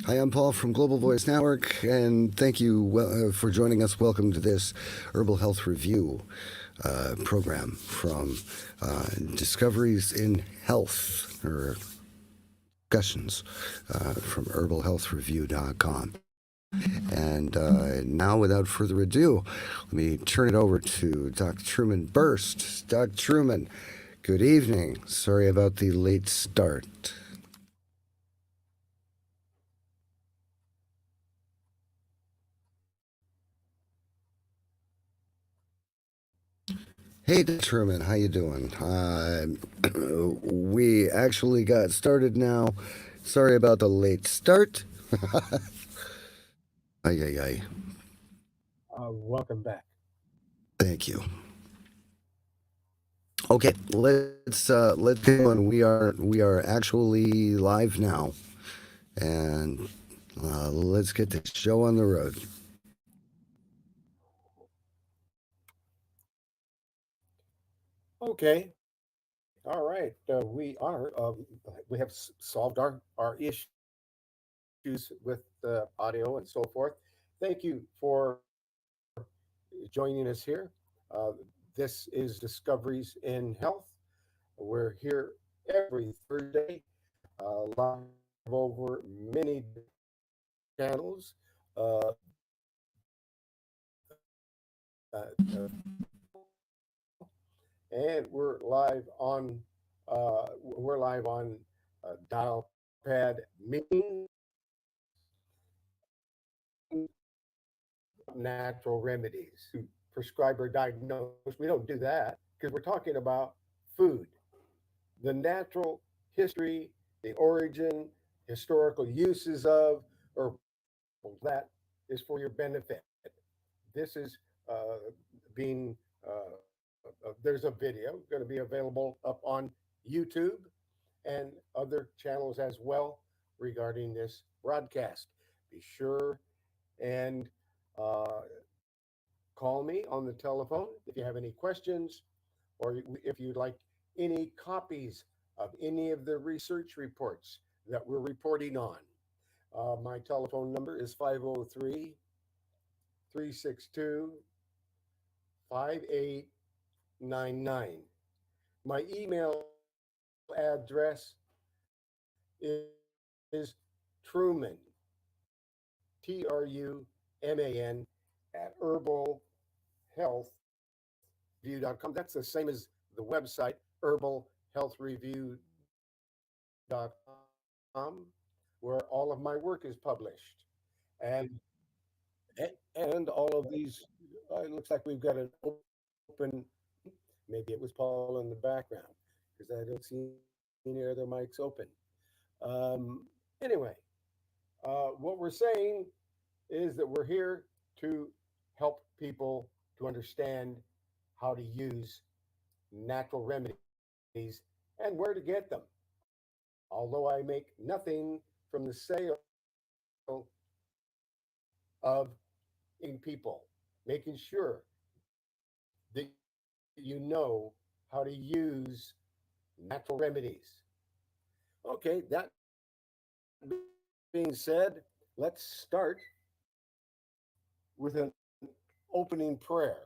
Hi, I'm Paul from Global Voice Network, and thank you for joining us. Welcome to this Herbal Health Review program from Discoveries in Health, or discussions from herbalhealthreview.com. And now, without further ado, let me turn it over to Dr. Truman Berst. Dr. Truman, good evening. Sorry about the late start. Hey, Truman, how you doing? We actually got started now. Sorry about the late start. Ay, ay, ay. Welcome back. Thank you. Okay, let's get on. We are actually live now, and let's get this show on the road. Okay. All right. We have solved our issues with the audio and so forth. Thank you for joining us here. Uh, this is Discoveries in Health. We're here every Thursday, live over many channels. Uh, and we're live on dial pad meeting natural remedies to prescribe or diagnose. We don't do that because we're talking about food, the natural history, the origin, historical uses of, or that is for your benefit. This is being, there's a video going to be available up on YouTube and other channels as well regarding this broadcast. Be sure and uh, call me on the telephone if you have any questions or if you'd like any copies of any of the research reports that we're reporting on. My telephone number is 503 362 5899. My email address is Truman, Truman, at herbalhealthreview.com. That's the same as the website, herbalhealthreview.com, where all of my work is published. And and all of these, it looks like we've got an open, maybe it was Paul in the background because I don't see any other mics open. Anyway, what we're saying is that we're here to help people to understand how to use natural remedies and where to get them. Although I make nothing from the sale of in people, making sure that you know how to use natural remedies. Okay, that being said, let's start with an opening prayer.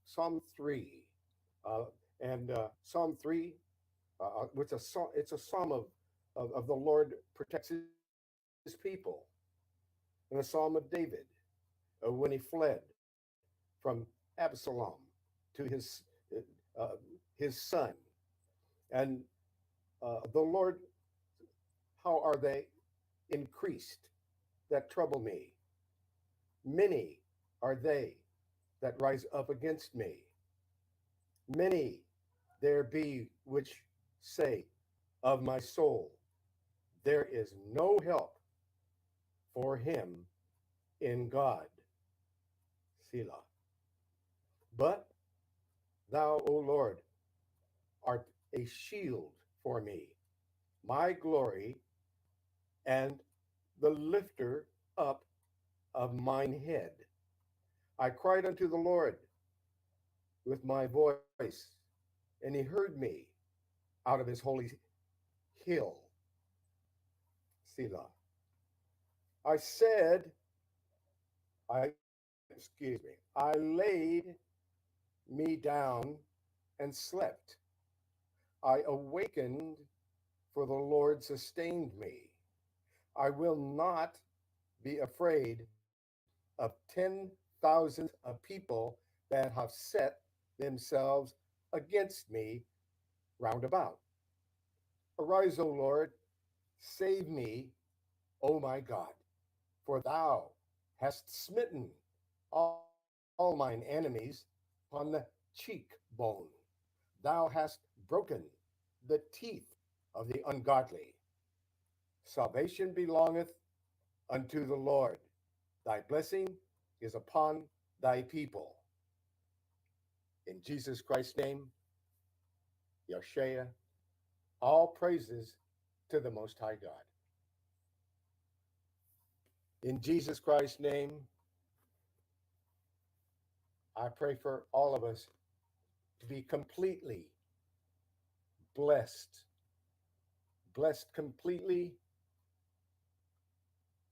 Psalm 3. Uh, and Psalm 3, it's it's a psalm of the Lord protects his people, and a psalm of David when he fled from Absalom to uh, his son. And the Lord, how are they increased that trouble me? Many are they that rise up against me. Many there be which say of my soul, there is no help for him in God. Selah. But thou, O Lord, art a shield for me, my glory, and the lifter up of mine head. I cried unto the Lord with my voice, and he heard me out of his holy hill. Selah. I said, excuse me, I laid me down and slept. I awakened, for the Lord sustained me. I will not be afraid of 10,000s of people that have set themselves against me round about. Arise, O Lord, save me, O my God, for thou hast smitten all mine enemies on the cheekbone. Thou hast broken the teeth of the ungodly. Salvation belongeth unto the Lord. Thy blessing is upon thy people. In Jesus Christ's name, Yeshua, all praises to the Most High God. In Jesus Christ's name, I pray for all of us to be completely blessed, blessed completely,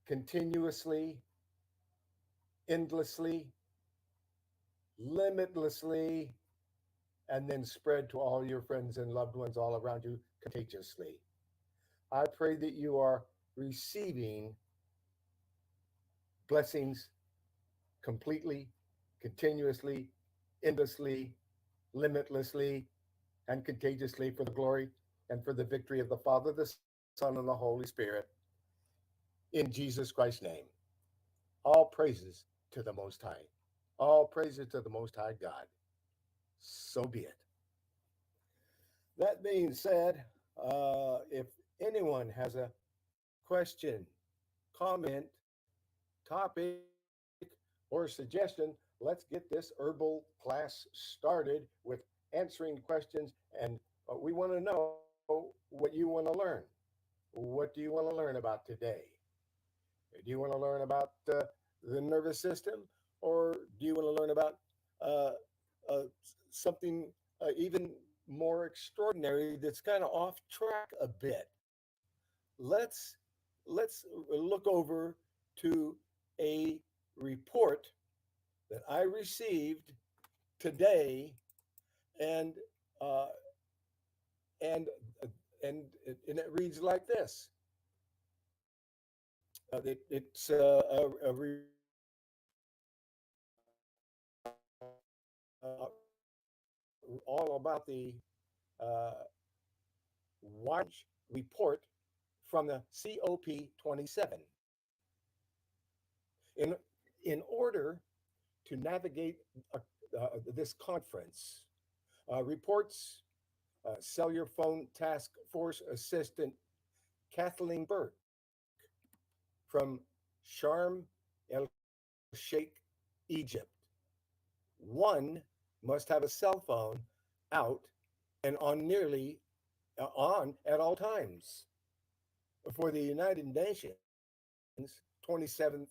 continuously, endlessly, limitlessly, and then spread to all your friends and loved ones all around you contagiously. I pray that you are receiving blessings completely, continuously, endlessly, limitlessly, and contagiously for the glory and for the victory of the Father, the Son, and the Holy Spirit. In Jesus Christ's name, all praises to the Most High. All praises to the Most High God. So be it. That being said, if anyone has a question, comment, topic, or suggestion, let's get this herbal class started with answering questions. And we want to know what you want to learn. What do you want to learn about today? Do you want to learn about the nervous system, or do you want to learn about uh, something even more extraordinary that's kind of off track a bit? Let's let's look over to a report that I received today, and uh, and and it reads like this. It's all about the uh, report from the COP27. In, in order to navigate this conference, reports cellular phone task force assistant Kathleen Burke from Sharm el Sheikh, Egypt. One must have a cell phone out and on nearly on at all times. For the United Nations 27th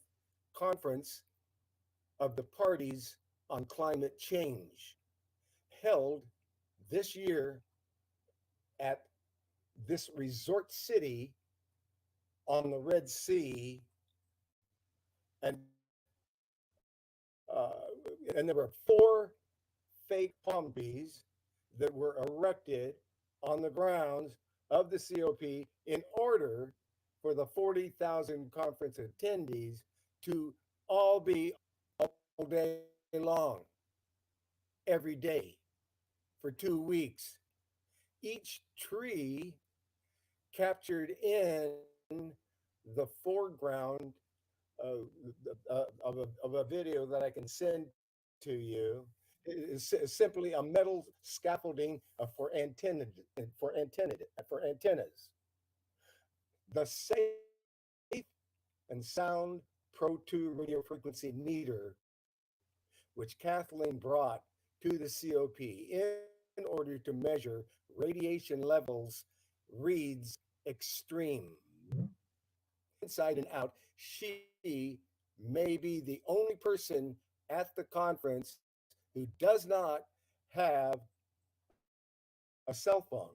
Conference of the Parties on Climate Change, held this year at this resort city on the Red Sea, and uh, and there were 4 fake palm trees that were erected on the grounds of the COP in order for the 40,000 conference attendees to all be all day long, every day, for 2 weeks. Each tree captured in the foreground of a video that I can send to you is simply a metal scaffolding for antennas. The safe and sound Pro 2 radio frequency meter, which Kathleen brought to the COP in order to measure radiation levels, reads extreme. Inside and out, she may be the only person at the conference who does not have a cell phone.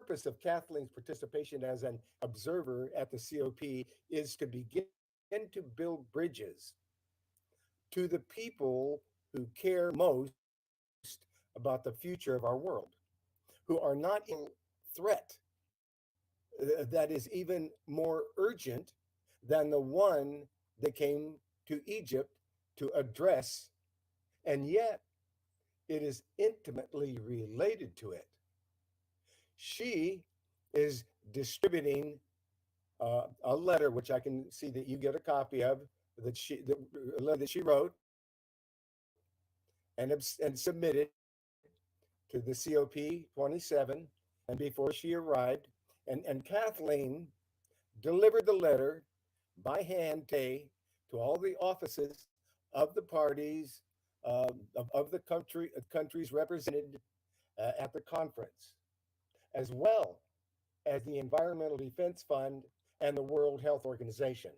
Her purpose of Kathleen's participation as an observer at the COP is to begin to build bridges to the people who care most about the future of our world, who are not in threat that is even more urgent than the one that came to Egypt to address, and yet it is intimately related to it. She is distributing a letter, which I can see that you get a copy of, a letter that she wrote and submitted to the COP 27, and before she arrived, and Kathleen delivered the letter by hand to all the offices of the parties of the countries represented at the conference, as well as the Environmental Defense Fund and the World Health Organization.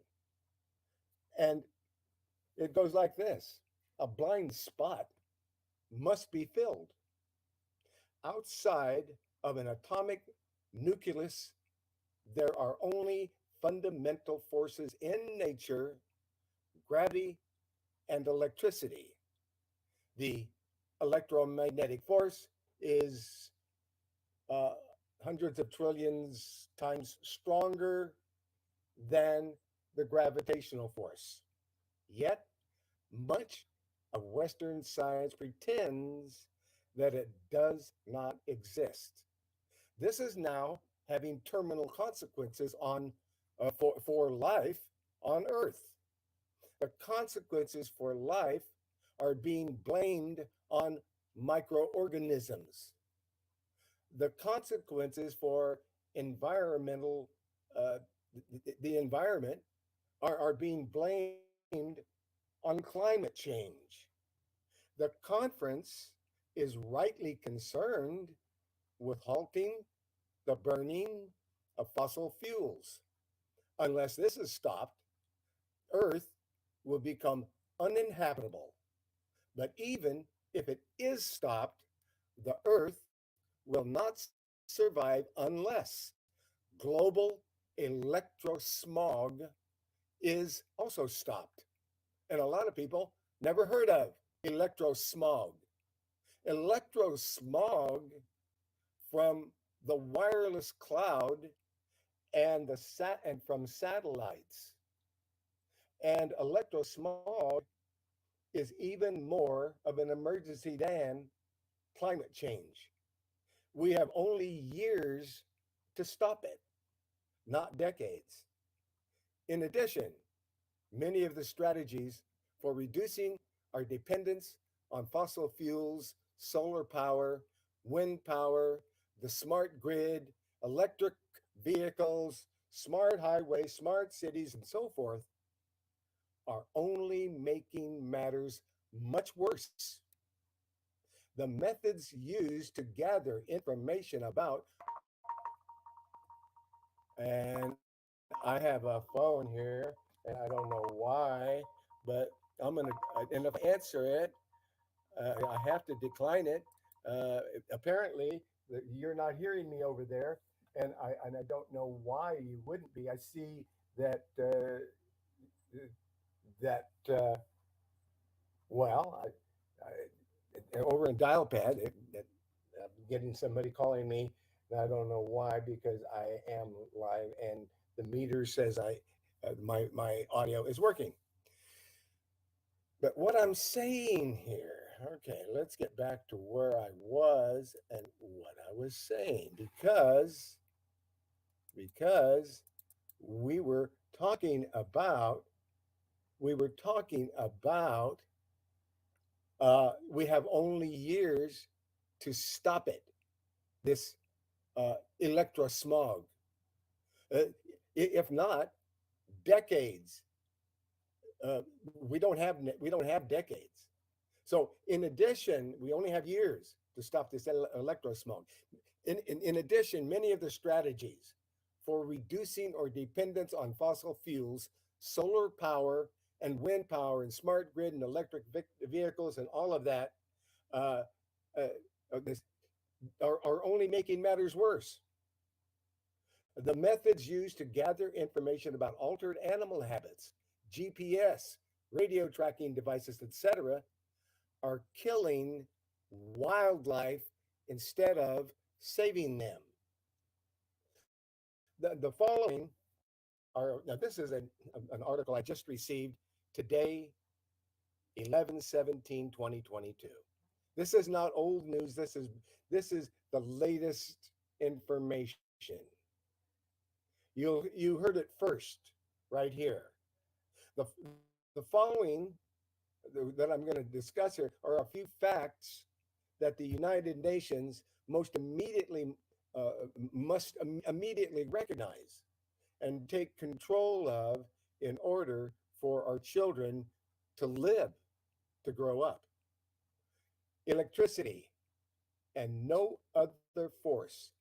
And it goes like this: a blind spot must be filled. Outside of an atomic nucleus, there are only fundamental forces in nature: gravity and electricity. The electromagnetic force is uh, hundreds of trillions times stronger than the gravitational force. Yet, much of Western science pretends that it does not exist. This is now having terminal consequences for life on Earth. The consequences for life are being blamed on microorganisms. The consequences for environmental uh, the environment are being blamed on climate change. The conference is rightly concerned with halting the burning of fossil fuels. Unless this is stopped, Earth will become uninhabitable. But even if it is stopped, the Earth will not survive unless global electrosmog is also stopped. And a lot of people never heard of electrosmog. Electrosmog from the wireless cloud and from satellites. And electrosmog is even more of an emergency than climate change. We have only years to stop it, not decades. In addition, many of the strategies for reducing our dependence on fossil fuels, solar power, wind power, the smart grid, electric vehicles, smart highways, smart cities, and so forth are only making matters much worse. The methods used to gather information about, and I have a phone here, and I don't know why, but and if I answer it, I have to decline it. Apparently, you're not hearing me over there, and I don't know why you wouldn't be. I see that that well, over in dial pad, I'm getting somebody calling me. And I don't know why, because I am live, and the meter says my audio is working. But what I'm saying here, okay, let's get back to where I was and what I was saying, because we were talking about we were talking about we have only years to stop it, this electrosmog. Uh, if not, decades. Uh, we don't have decades. So in addition, we only have years to stop this electrosmog. In addition, many of the strategies for reducing our dependence on fossil fuels, solar power and wind power and smart grid and electric vehicles and all of that uh, uh, this, are only making matters worse. The methods used to gather information about altered animal habits, GPS, radio tracking devices, etc., are killing wildlife instead of saving them. The following are now this is an article I just received today, 11/17/2022. This is not old news. This is the latest information. You heard it first right here. The the following that I'm going to discuss here are a few facts that the United Nations uh, must immediately recognize and take control of in order for our children to live, to grow up. Electricity and no other force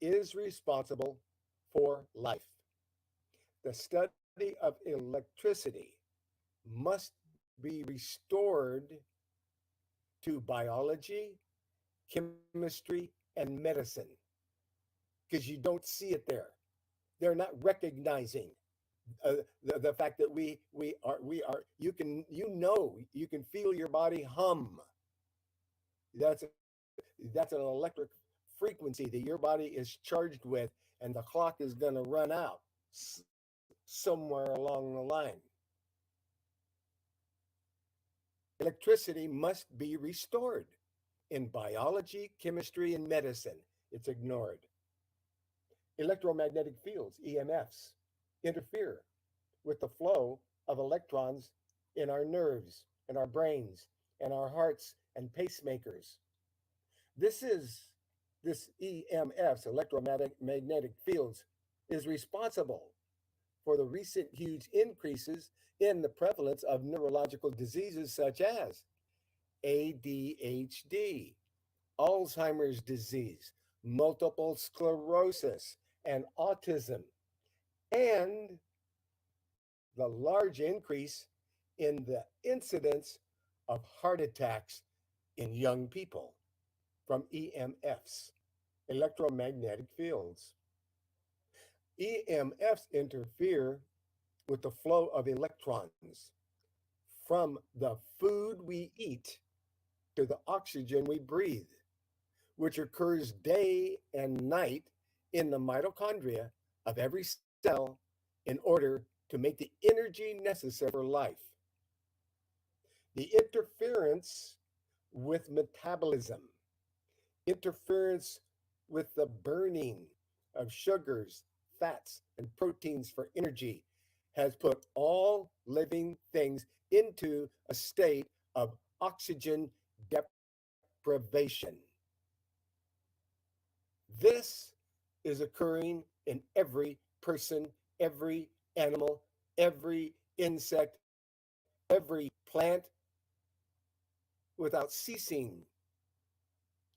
is responsible for life. The study of electricity must be restored to biology, chemistry, and medicine because you don't see it there. They're not recognizing the fact that we are you can feel your body hum. That's that's an electric frequency that your body is charged with, and the clock is going to run out somewhere along the line. Electricity must be restored in biology, chemistry, and medicine. It's ignored. Electromagnetic fields, EMFs, interfere with the flow of electrons in our nerves, in our brains, and our hearts and pacemakers. This is this EMFs, electromagnetic fields, is responsible for the recent huge increases in the prevalence of neurological diseases such as ADHD, Alzheimer's disease, multiple sclerosis, and autism, and the large increase in the incidence of heart attacks in young people from EMFs, electromagnetic fields. EMFs interfere with the flow of electrons from the food we eat to the oxygen we breathe, which occurs day and night in the mitochondria of every cell in order to make the energy necessary for life. The interference with metabolism, interference with the burning of sugars, fats, and proteins for energy has put all living things into a state of oxygen deprivation. This is occurring in every person, every animal, every insect, every plant without ceasing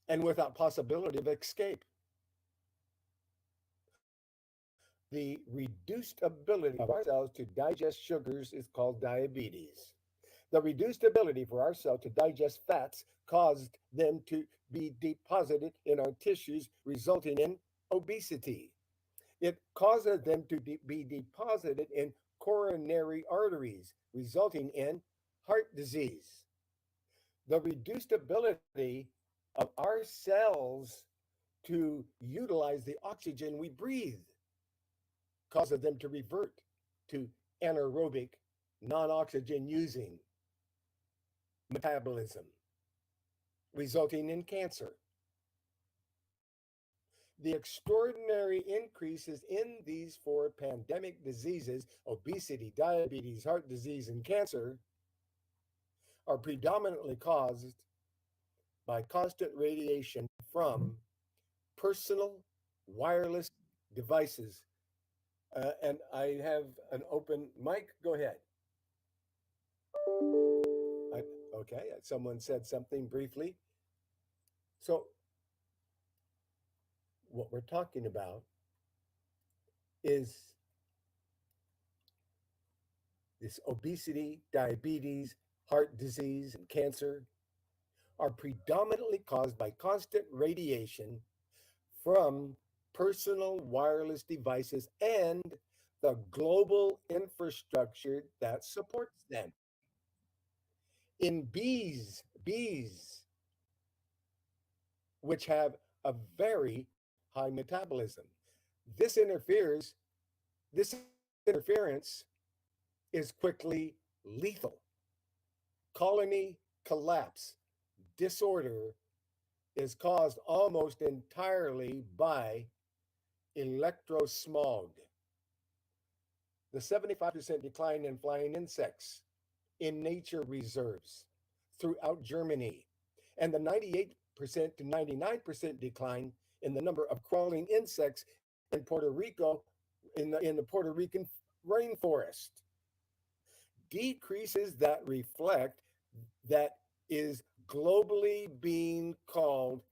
and without possibility of escape. The reduced ability of our cells to digest sugars is called diabetes. The reduced ability for our cell to digest fats caused them to be deposited in our tissues, resulting in obesity. It causes them to be deposited in coronary arteries, resulting in heart disease. The reduced ability of our cells to utilize the oxygen we breathe causes them to revert to anaerobic, non oxygen using metabolism, resulting in cancer. The extraordinary increases in these four pandemic diseases, obesity, diabetes, heart disease, and cancer, are predominantly caused by constant radiation from personal wireless devices. And I have an open mic. Go ahead. I, okay, someone said something briefly. So, what we're talking about is this obesity, diabetes, heart disease, and cancer are predominantly caused by constant radiation from personal wireless devices and the global infrastructure that supports them. In bees, which have a very high metabolism, this interferes, this interference is quickly lethal. Colony collapse disorder is caused almost entirely by electrosmog. The 75% decline in flying insects in nature reserves throughout Germany, and the 98% to 99% decline in the number of crawling insects in Puerto Rico, in the Puerto Rican rainforest, decreases that reflect that is globally being called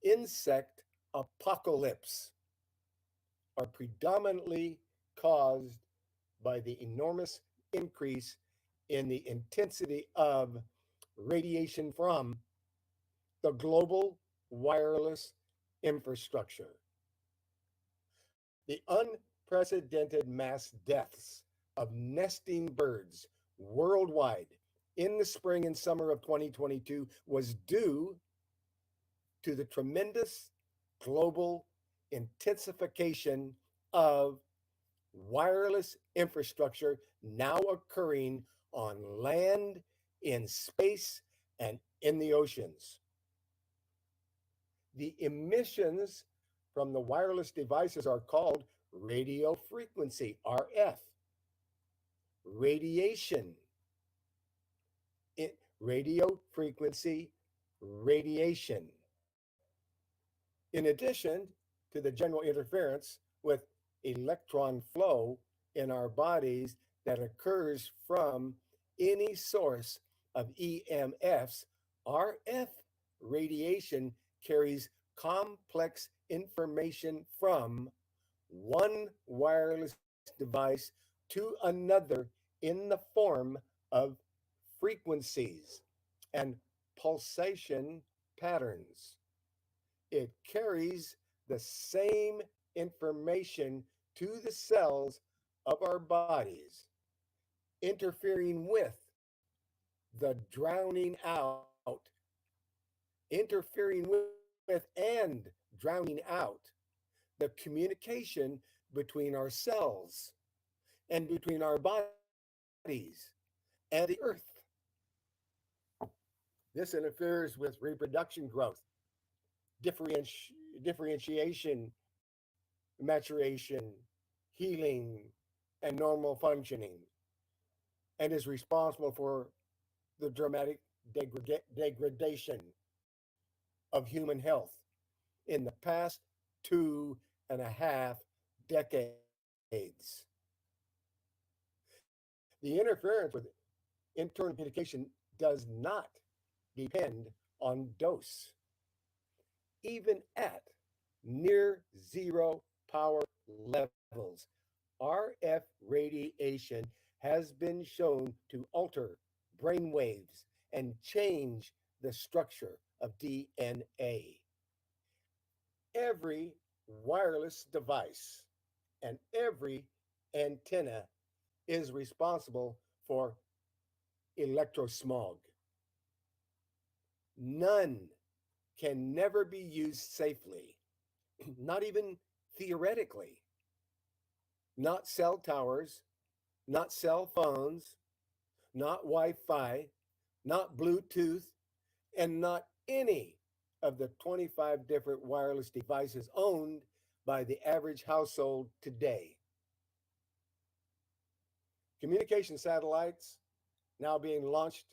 insect apocalypse are predominantly caused by the enormous increase in the intensity of radiation from the global wireless infrastructure. The unprecedented mass deaths of nesting birds worldwide in the spring and summer of 2022 was due to the tremendous global intensification of wireless infrastructure now occurring on land, in space, and in the oceans. The emissions from the wireless devices are called radio frequency, RF, radiation, radio frequency radiation. In addition to the general interference with electron flow in our bodies that occurs from any source of EMFs, RF radiation carries complex information from one wireless device to another in the form of frequencies and pulsation patterns. It carries the same information to the cells of our bodies, interfering with the drowning out, interfering with and drowning out the communication between our cells and between our bodies and the earth. This interferes with reproduction growth, differentiation, maturation, healing, and normal functioning, and is responsible for the dramatic degradation of human health in the past 2.5 decades. The interference with internal communication does not depend on dose. Even at near zero power levels, RF radiation has been shown to alter brain waves and change the structure of DNA. Every wireless device and every antenna is responsible for electrosmog. None can never be used safely, not even theoretically. Not cell towers, not cell phones, not Wi Fi, not Bluetooth, and not any of the 25 different wireless devices owned by the average household today. Communication satellites now being launched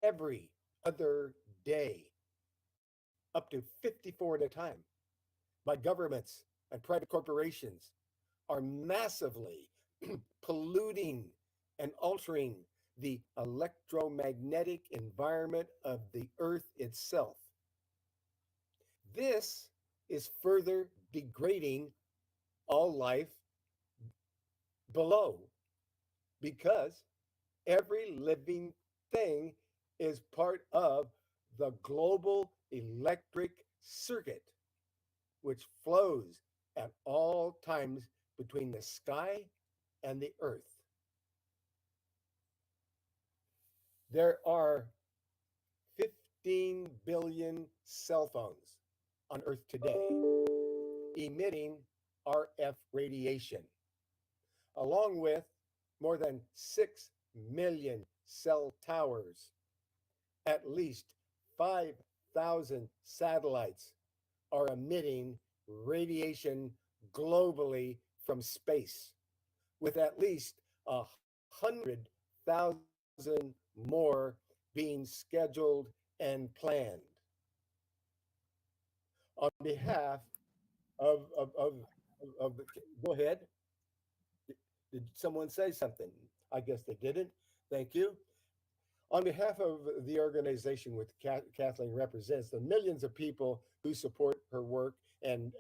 every other day, up to 54 at a time, by governments and private corporations, are massively polluting and altering the electromagnetic environment of the earth itself. This is further degrading all life below because every living thing is part of the global electric circuit. which flows at all times between the sky and the earth. There are 15 billion cell phones on Earth today emitting RF radiation, along with more than 6 million cell towers. At least 5,000 satellites are emitting radiation globally from space, with at least 100,000 more being scheduled and planned. On behalf of the, go ahead. Did someone say something? I guess they didn't. Thank you. On behalf of the organization which Kathleen represents, the millions of people who support her work, and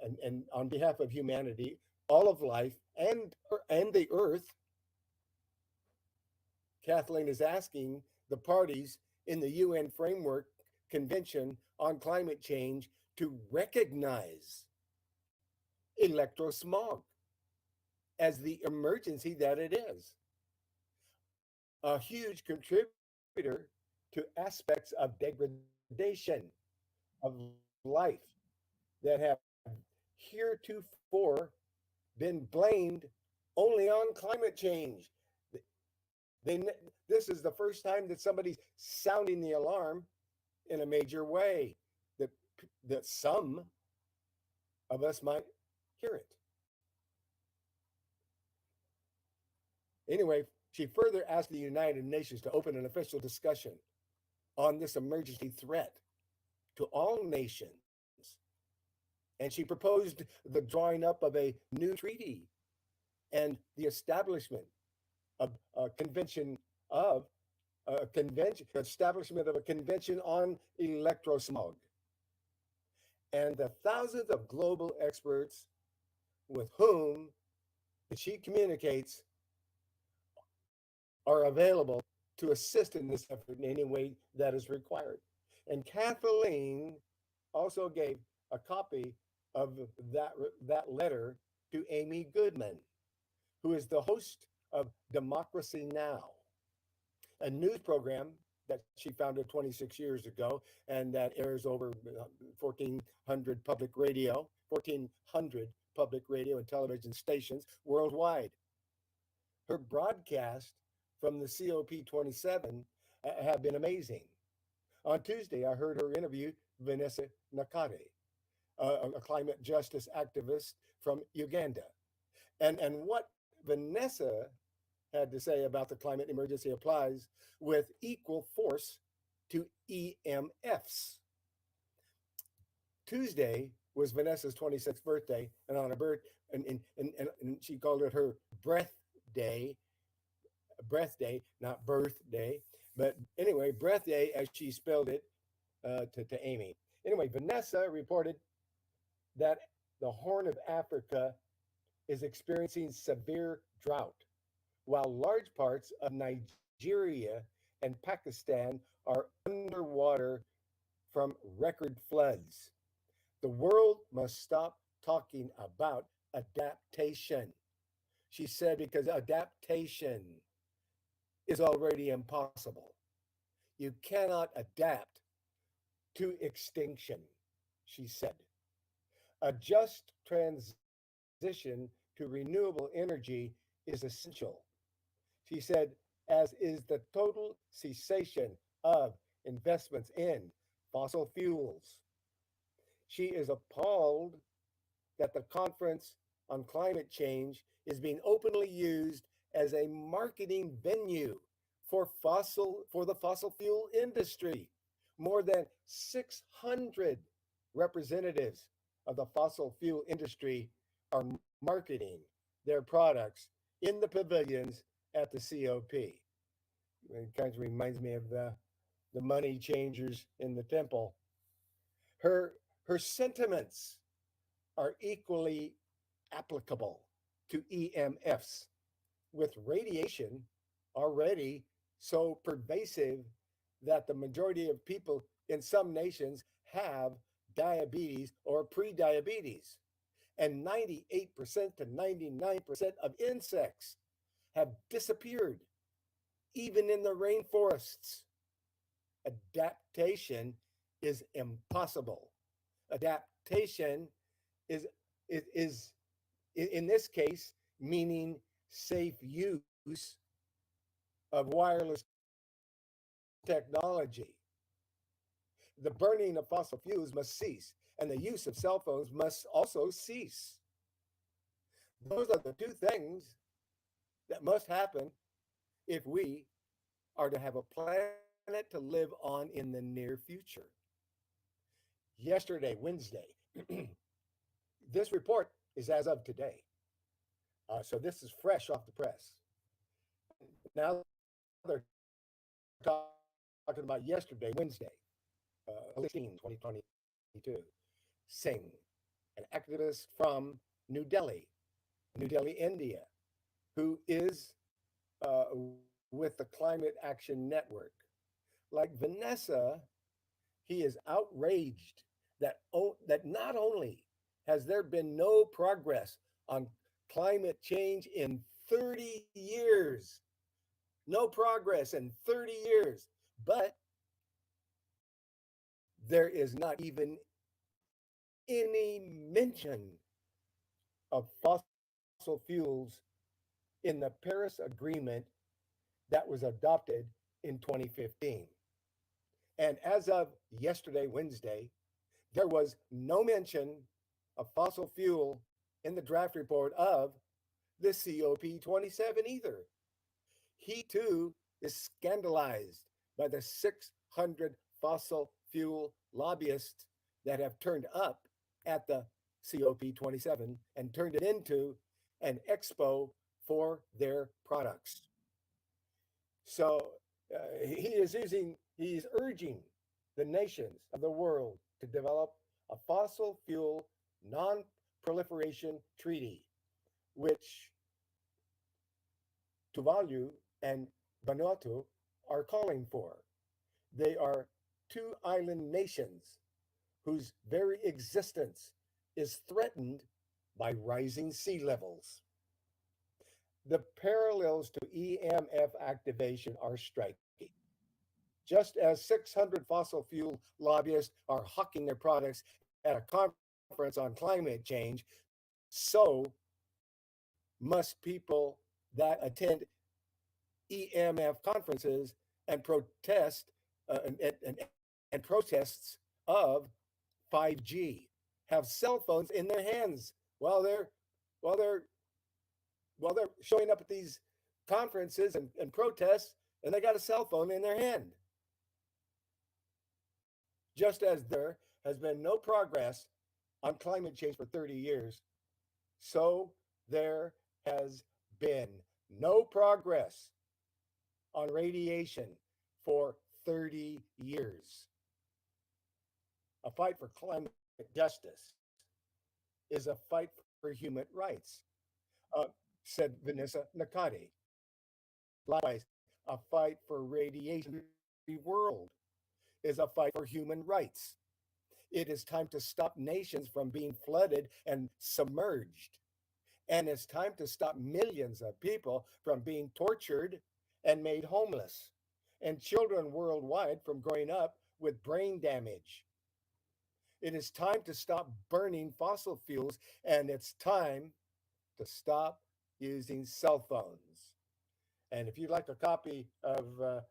on behalf of humanity, all of life, and the earth, Kathleen is asking the parties in the UN Framework Convention on Climate Change to recognize electrosmog as the emergency that it is, a huge contributor to aspects of degradation of life that have heretofore been blamed only on climate change. They, this is the first time that somebody's sounding the alarm in a major way, that, that some of us might hear it. Anyway, she further asked the United Nations to open an official discussion on this emergency threat to all nations. And she proposed the drawing up of a new treaty and the establishment of a convention establishment of a convention on electrosmog. And the thousands of global experts with whom she communicates are available to assist in this effort in any way that is required. And Kathleen also gave a copy of that letter to Amy Goodman, who is the host of Democracy Now!, a news program that she founded 26 years ago and that airs over 1,400 public radio and television stations worldwide. Her broadcasts from the COP27 have been amazing. On Tuesday, I heard her interview Vanessa Nakate, a climate justice activist from Uganda. And what Vanessa had to say about the climate emergency applies with equal force to EMFs. Tuesday was Vanessa's 26th birthday, and on her birth, and she called it her breath day, not birthday, but anyway, breath day as she spelled it to Amy. Anyway, Vanessa reported that the Horn of Africa is experiencing severe drought, while large parts of Nigeria and Pakistan are underwater from record floods. The world must stop talking about adaptation, she said, because adaptation is already impossible. You cannot adapt to extinction, she said. A just transition to renewable energy is essential, she said, as is the total cessation of investments in fossil fuels. She is appalled that the conference on climate change is being openly used as a marketing venue for the fossil fuel industry. More than 600 representatives of the fossil fuel industry are marketing their products in the pavilions at the COP. It kind of reminds me of the money changers in the temple. Her sentiments are equally applicable to EMFs, with radiation already so pervasive that the majority of people in some nations have diabetes or prediabetes. And 98% to 99% of insects have disappeared, even in the rainforests. Adaptation is impossible. Adaptation is, is in this case meaning safe use of wireless technology. The burning of fossil fuels must cease, and the use of cell phones must also cease. Those are the two things that must happen if we are to have a planet to live on in the near future. Yesterday, Wednesday, this report is as of today. So this is fresh off the press. Now they're talking about yesterday, Wednesday, 2022. Singh, an activist from New Delhi, India, who is with the Climate Action Network. Like Vanessa, he is outraged that not only has there been no progress on climate change in 30 years, no progress in 30 years, but there is not even any mention of fossil fuels in the Paris Agreement that was adopted in 2015. And as of yesterday, Wednesday, there was no mention of fossil fuel in the draft report of the COP27 either. He too is scandalized by the 600 fossil fuel lobbyists that have turned up at the COP27 and turned it into an expo for their products. So he's urging the nations of the world to develop a fossil fuel non-proliferation treaty, which Tuvalu and Vanuatu are calling for. They are two island nations whose very existence is threatened by rising sea levels. The parallels to EMF activation are striking. Just as 600 fossil fuel lobbyists are hawking their products at a conference on climate change, so must people that attend EMF conferences and protest and protests of 5G have cell phones in their hands while they're showing up at these conferences and protests, and they got a cell phone in their hand. Just as there has been no progress on climate change for 30 years, so there has been no progress on radiation for 30 years. A fight for climate justice is a fight for human rights, said Vanessa Nakati. Likewise, a fight for radiation-free world is a fight for human rights. It is time to stop nations from being flooded and submerged. And it's time to stop millions of people from being tortured and made homeless, and children worldwide from growing up with brain damage. It is time to stop burning fossil fuels, and it's time to stop using cell phones. And if you'd like a copy of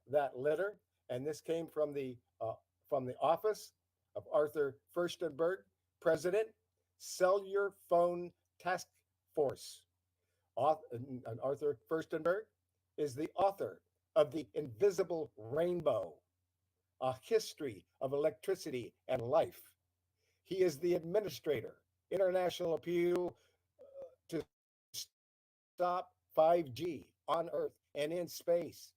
that letter, and this came from the office of Arthur Furstenberg, President, Cellular Phone Task Force. And Arthur Furstenberg is the author of The Invisible Rainbow, A History of Electricity and Life. He is the administrator, International Appeal to Stop 5G on Earth and in space.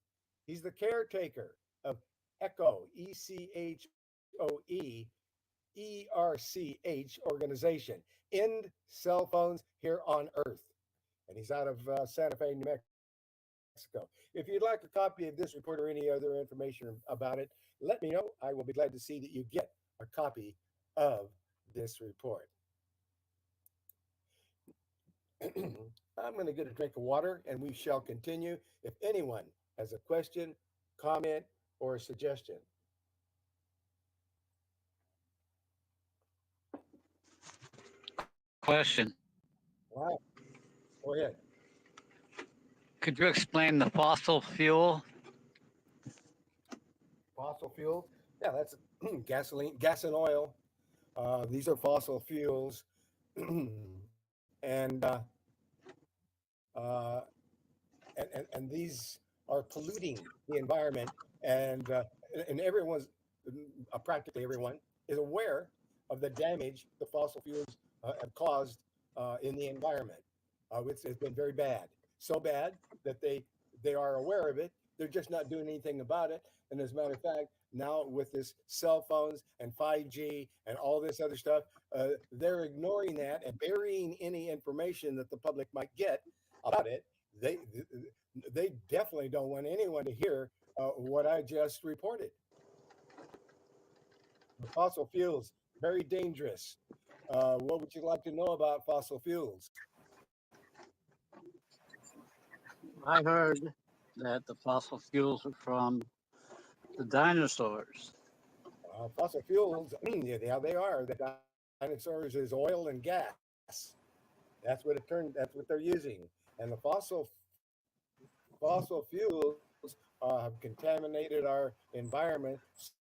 He's the caretaker of ECHO, ECHOE, ERCH organization, End Cell Phones Here on Earth. And he's out of Santa Fe, New Mexico. If you'd like a copy of this report or any other information about it, let me know. I will be glad to see that you get a copy of this report. I'm going to get a drink of water and we shall continue. If anyone has a question, comment, or a suggestion. Question. Wow, go ahead. Could you explain the fossil fuel? Fossil fuels? Yeah, that's gasoline, gas and oil. These are fossil fuels. and, uh, uh, and these are polluting the environment. And everyone's, practically everyone, is aware of the damage the fossil fuels have caused in the environment. It's been very bad, so bad that they are aware of it. They're just not doing anything about it. And as a matter of fact, now with this cell phones and 5G and all this other stuff, they're ignoring that and burying any information that the public might get about it. They they definitely don't want anyone to hear what I just reported. The fossil fuels, very dangerous. What would you like to know about fossil fuels? I heard that the fossil fuels are from the dinosaurs. Fossil fuels, yeah, they are. The dinosaurs is oil and gas. That's what it turned. That's what they're using. And the fossil fuels have contaminated our environment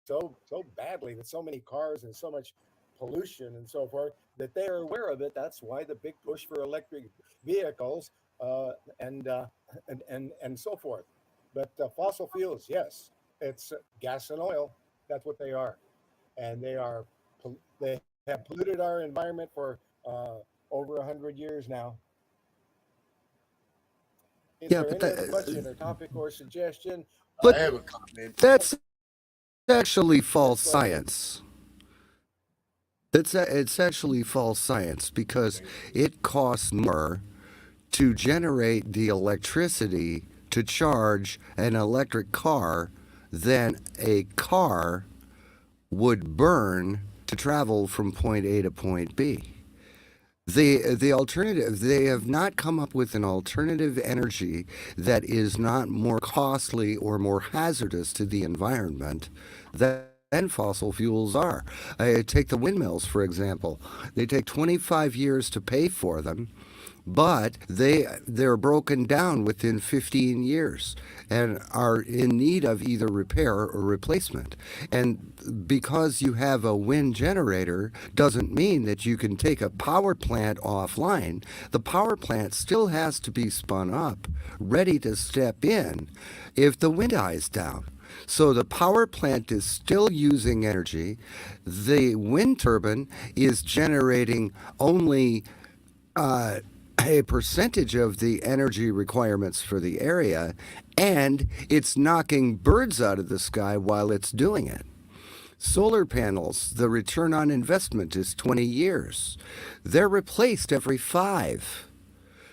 so badly with so many cars and so much pollution and so forth that they are aware of it. That's why the big push for electric vehicles uh, and, uh, and so forth. But fossil fuels, yes, it's gas and oil. That's what they are, and they have polluted our environment for over 100 years now. Is Yeah, there but any other question or topic or suggestion? but I have a comment. that's actually Yes, false go ahead. science. It's actually false science because it costs more to generate the electricity to charge an electric car than a car would burn to travel from point A to point B. The alternative, they have not come up with an alternative energy that is not more costly or more hazardous to the environment than fossil fuels are. Take the windmills, for example. They take 25 years to pay for them, but they're broken down within 15 years and are in need of either repair or replacement. And because you have a wind generator doesn't mean that you can take a power plant offline. The power plant still has to be spun up, ready to step in if the wind dies down. So the power plant is still using energy. The wind turbine is generating only a percentage of the energy requirements for the area, and it's knocking birds out of the sky while it's doing it. Solar panels, the return on investment is 20 years. They're replaced every 5.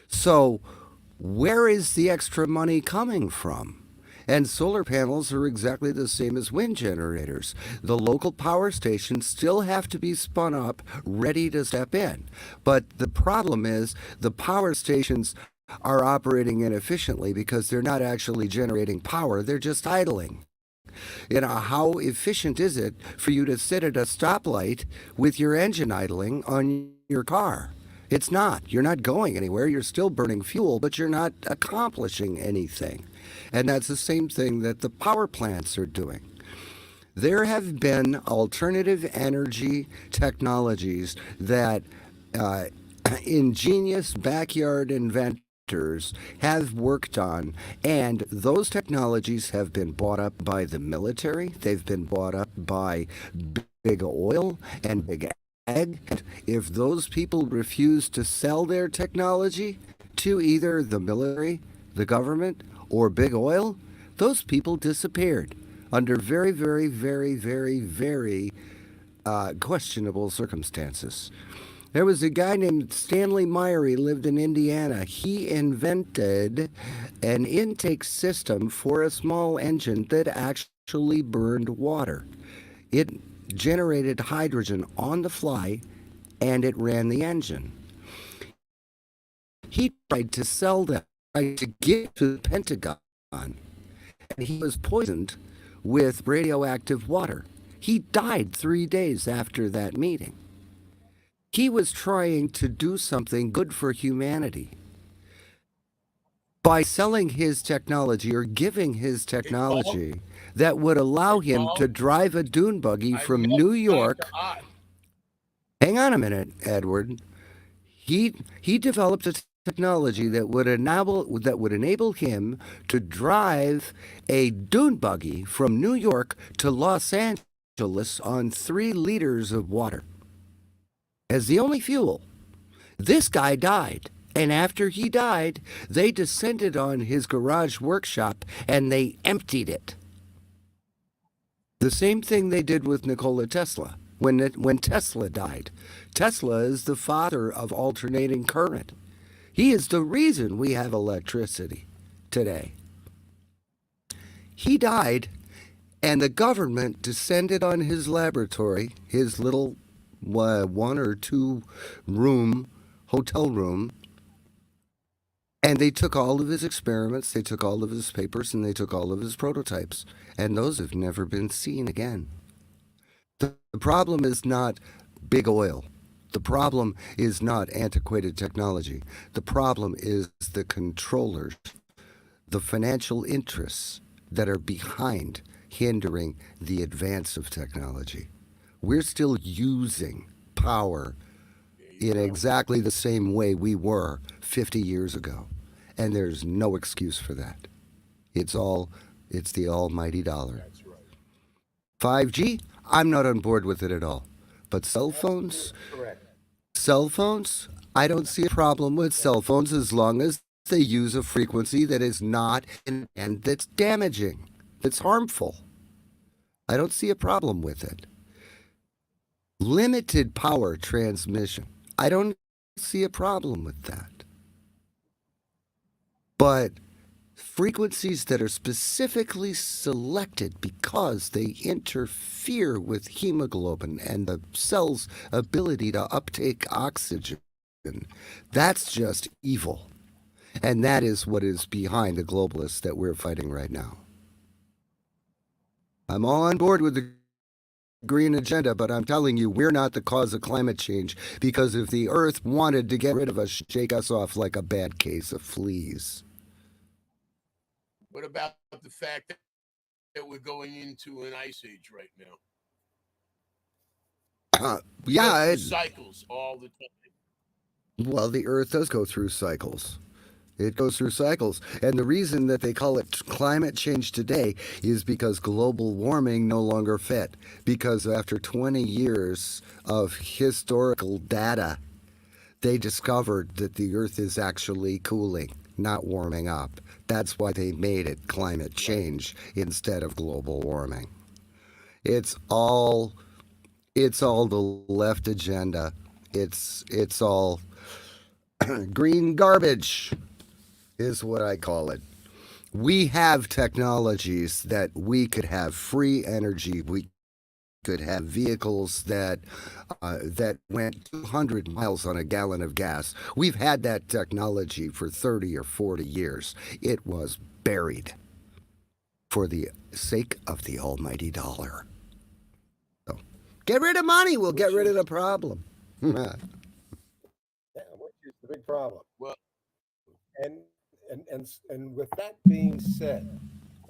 So, where is the extra money coming from? And solar panels are exactly the same as wind generators. The local power stations still have to be spun up, ready to step in. But the problem is the power stations are operating inefficiently because they're not actually generating power, they're just idling. How efficient is it for you to sit at a stoplight with your engine idling on your car? It's not. You're not going anywhere. You're still burning fuel, but you're not accomplishing anything. And that's the same thing that the power plants are doing. There have been alternative energy technologies that ingenious backyard inventors have worked on, and those technologies have been bought up by the military, they've been bought up by big oil and big ag. If those people refuse to sell their technology to either the military, the government, or big oil, those people disappeared under very, very, very, very, very questionable circumstances. There was a guy named Stanley Meyer. He lived in Indiana. He invented an intake system for a small engine that actually burned water. It generated hydrogen on the fly and it ran the engine. He tried to sell that, tried to give to the Pentagon, and he was poisoned with radioactive water. He died 3 days after that meeting. He was trying to do something good for humanity by selling his technology or giving his technology that would allow him to drive a dune buggy from New York. Hang on a minute, Edward. He developed a technology that would enable him to drive a dune buggy from New York to Los Angeles on 3 liters of water as the only fuel. This guy died. And after he died, they descended on his garage workshop and they emptied it. The same thing they did with Nikola Tesla when Tesla died. Tesla is the father of alternating current. He is the reason we have electricity today. He died, and the government descended on his laboratory, his little 1 or 2 room hotel room, and they took all of his experiments, they took all of his papers, and they took all of his prototypes. And those have never been seen again. The problem is not big oil. The problem is not antiquated technology. The problem is the controllers, the financial interests that are behind hindering the advance of technology. We're still using power in exactly the same way we were 50 years ago. And there's no excuse for that. It's the almighty dollar. 5G, I'm not on board with it at all. But cell phones, I don't see a problem with cell phones as long as they use a frequency that is not and that's damaging, that's harmful. I don't see a problem with it. Limited power transmission, I don't see a problem with that. But frequencies that are specifically selected because they interfere with hemoglobin and the cell's ability to uptake oxygen, that's just evil. And that is what is behind the globalists that we're fighting right now. I'm all on board with the green agenda, but I'm telling you, we're not the cause of climate change, because if the earth wanted to get rid of us, shake us off like a bad case of fleas. What about the fact that we're going into an ice age right now? Yeah, cycles all the time. Well, the earth does go through cycles. It goes through cycles. And the reason that they call it climate change today is because global warming no longer fit. Because after 20 years of historical data, they discovered that the earth is actually cooling, not warming up. That's why they made it climate change instead of global warming. It's all the left agenda. It's all green garbage is what I call it. We have technologies that we could have free energy. We could have vehicles that went 200 miles on a gallon of gas. We've had that technology for 30 or 40 years. It was buried for the sake of the almighty dollar. So, get rid of money, we'll get rid of the problem. Yeah, which is the big problem. Well, and with that being said,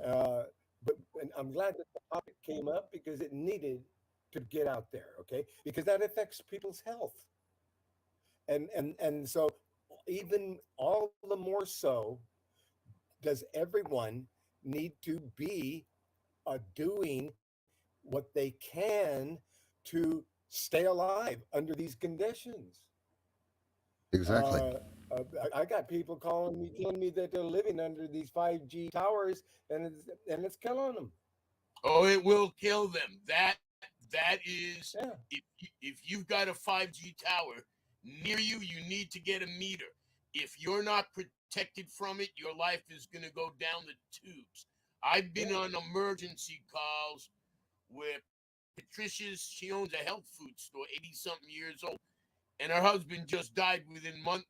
and I'm glad that the topic came up because it needed to get out there, okay? Because that affects people's health, and so even all the more so does everyone need to be doing what they can to stay alive under these conditions. Exactly. I got people calling me, telling me that they're living under these 5G towers, and it's killing them. Oh, it will kill them. That is, Yeah. if you've got a 5G tower near you, you need to get a meter. If you're not protected from it, your life is going to go down the tubes. I've been on emergency calls where Patricia's, she owns a health food store, 80-something years old. and her husband just died within 1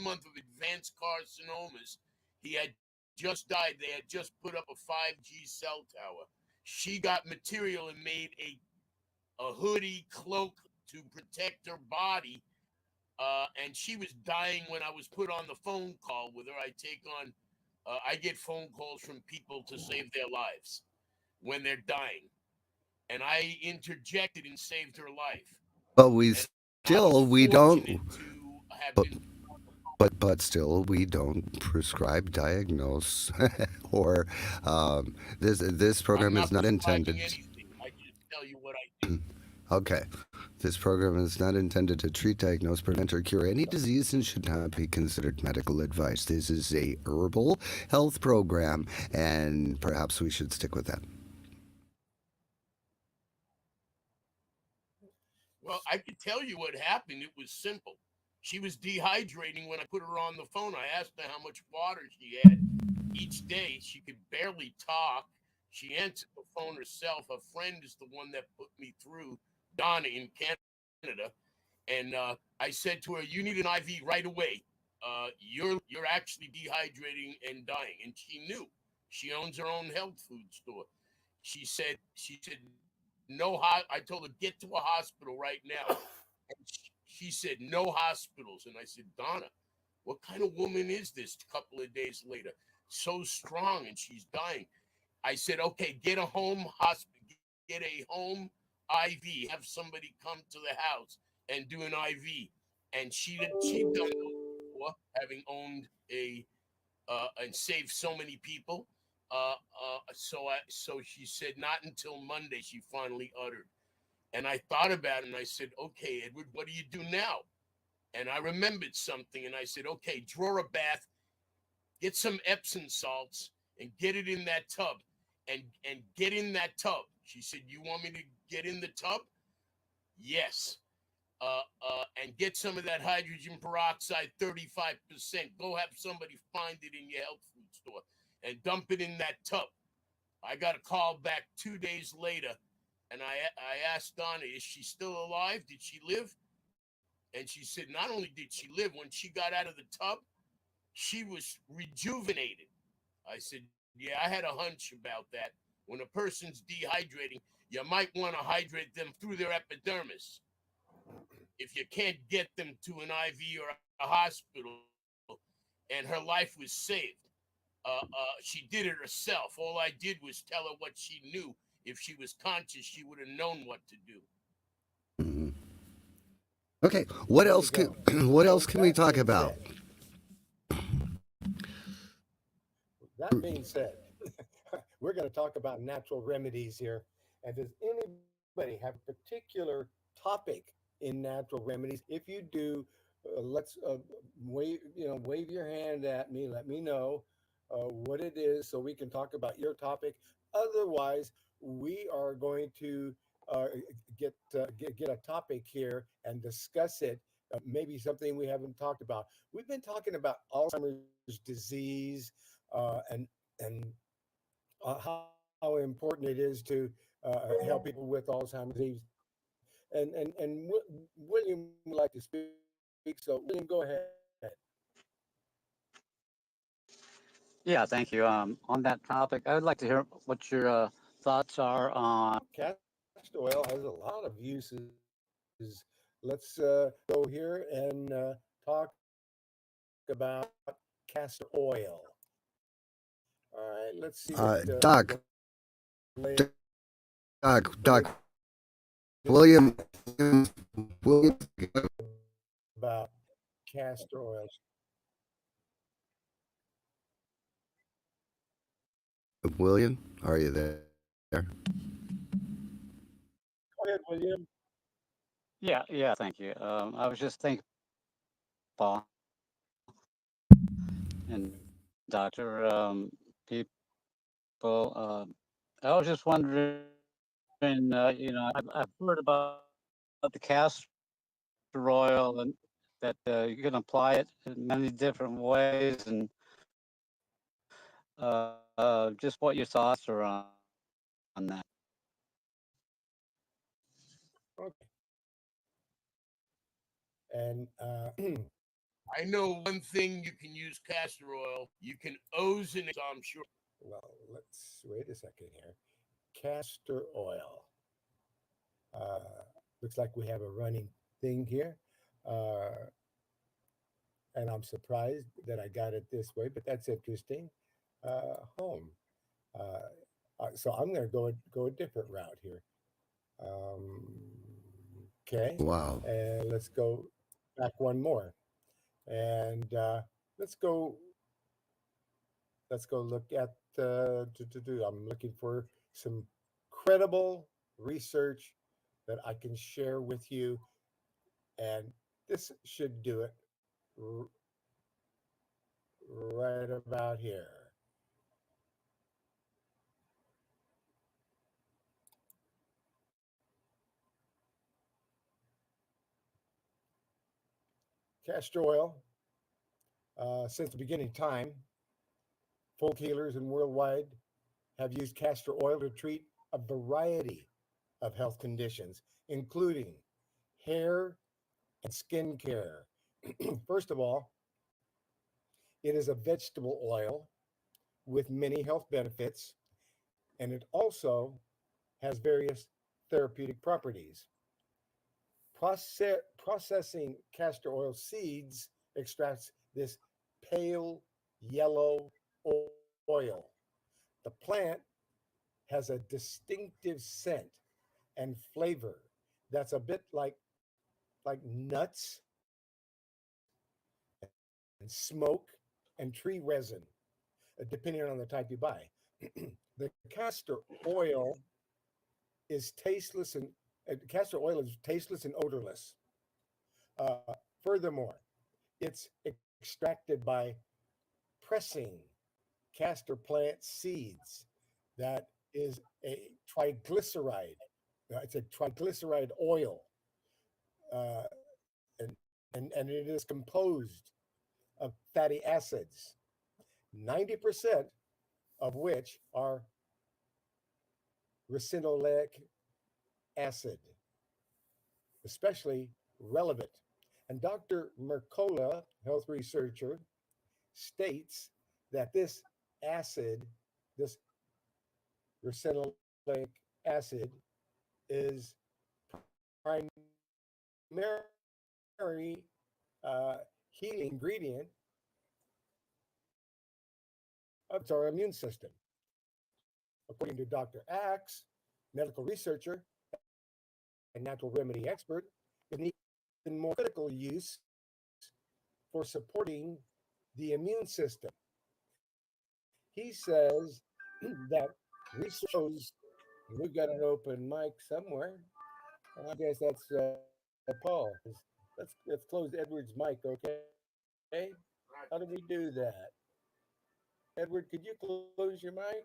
month of advanced carcinomas. He had just died. They had just put up a 5G cell tower. She got material and made a hoodie cloak to protect her body. And she was dying when I was put on the phone call with her. I get phone calls from people to save their lives when they're dying. And I interjected and saved her life. But we And I was we don't. fortunate to have But been. but still, we don't prescribe, diagnose, or this I'm program is not not prescribing intended. anything. I just tell you what I do. Okay. This program is not intended to treat, diagnose, prevent, or cure any disease and should not be considered medical advice. This is a herbal health program, and perhaps we should stick with that. Well, I could tell you what happened. It was simple. She was dehydrating when I put her on the phone. I asked her how much water she had each day. She could barely talk. She answered the phone herself. Her friend is the one that put me through, Donna in Canada. And I said to her, "You need an IV right away. You're actually dehydrating and dying." And she knew. She owns her own health food store. She said no. I told her, get to a hospital right now. And she said no hospitals. And I said, Donna, what kind of woman is this? A couple of days later, so strong and she's dying. I said, okay, get a home hospital, get a home IV, have somebody come to the house and do an IV. And she'd done it before, having owned a and saved so many people. So she said not until Monday she finally uttered. And I thought about it and I said, okay, Edward, what do you do now? And I remembered something and I said, okay, draw a bath, get some Epsom salts and get it in that tub and get in that tub. She said, you want me to get in the tub? Yes. And get some of that hydrogen peroxide, 35%. Go have somebody find it in your health food store and dump it in that tub. I got a call back 2 days later, and I asked Donna, is she still alive? Did she live? And she said, not only did she live, when she got out of the tub, she was rejuvenated. I said, yeah, I had a hunch about that. When a person's dehydrating, you might want to hydrate them through their epidermis. If you can't get them to an IV or a hospital, and her life was saved. She did it herself. All I did was tell her what she knew. If she was conscious, she would have known what to do. Mhm. Okay. What There you else can go. what So else can we that talk being about? said, that being said, we're going to talk about natural remedies here. And does anybody have a particular topic in natural remedies? If you do, let's wave your hand at me. Let me know what it is so we can talk about your topic. Otherwise, we are going to uh, get a topic here and discuss it. Maybe something we haven't talked about. We've been talking about Alzheimer's disease and how important it is to help people with Alzheimer's disease. And William would like to speak. So William, go ahead. Yeah, thank you. On that topic, I would like to hear what your thoughts are on. Castor oil has a lot of uses. Let's go here and talk about castor oil. All right, let's see Doc, the Doc, William, William, about castor oil. William, are you there? Go ahead, William. Yeah, thank you. I was just thinking, Paul and Doctor, people. I was just wondering, I've heard about the castor oil and that you can apply it in many different ways, and just what your thoughts are on that. Okay. And I know one thing you can use castor oil. You can ozonate, I'm sure. well, let's wait a second here. Castor oil. Uh, Looks like we have a running thing here. Uh, and I'm surprised that I got it this way, but that's interesting. Home. So I'm going to go a different route here. Um, okay, Wow. and let's go back one more, and let's go let's go look at I'm looking for some credible research that I can share with you, and this should do it r- right about here. Castor oil, since the beginning of time, folk healers and worldwide have used castor oil to treat a variety of health conditions, including hair and skin care. First of all, it is a vegetable oil with many health benefits, and it also has various therapeutic properties. Processing castor oil seeds extracts this pale yellow oil. The plant has a distinctive scent and flavor that's a bit like nuts and smoke and tree resin, depending on the type you buy. The castor oil is tasteless and castor oil is tasteless and odorless. Furthermore, it's extracted by pressing castor plant seeds. That is a triglyceride. It's a triglyceride oil, uh, and it is composed of fatty acids, 90% of which are ricinoleic acid, especially relevant. And Dr. Mercola, health researcher, states that this acid, this ricinoleic acid, is primary healing ingredient of our immune system. According to Dr. Axe, medical researcher and natural remedy expert, it needs even more critical use for supporting the immune system. He says that research shows, we've got an open mic somewhere. I guess that's Paul. Let's close Edward's mic, okay? How do we do that? Edward, could you close your mic?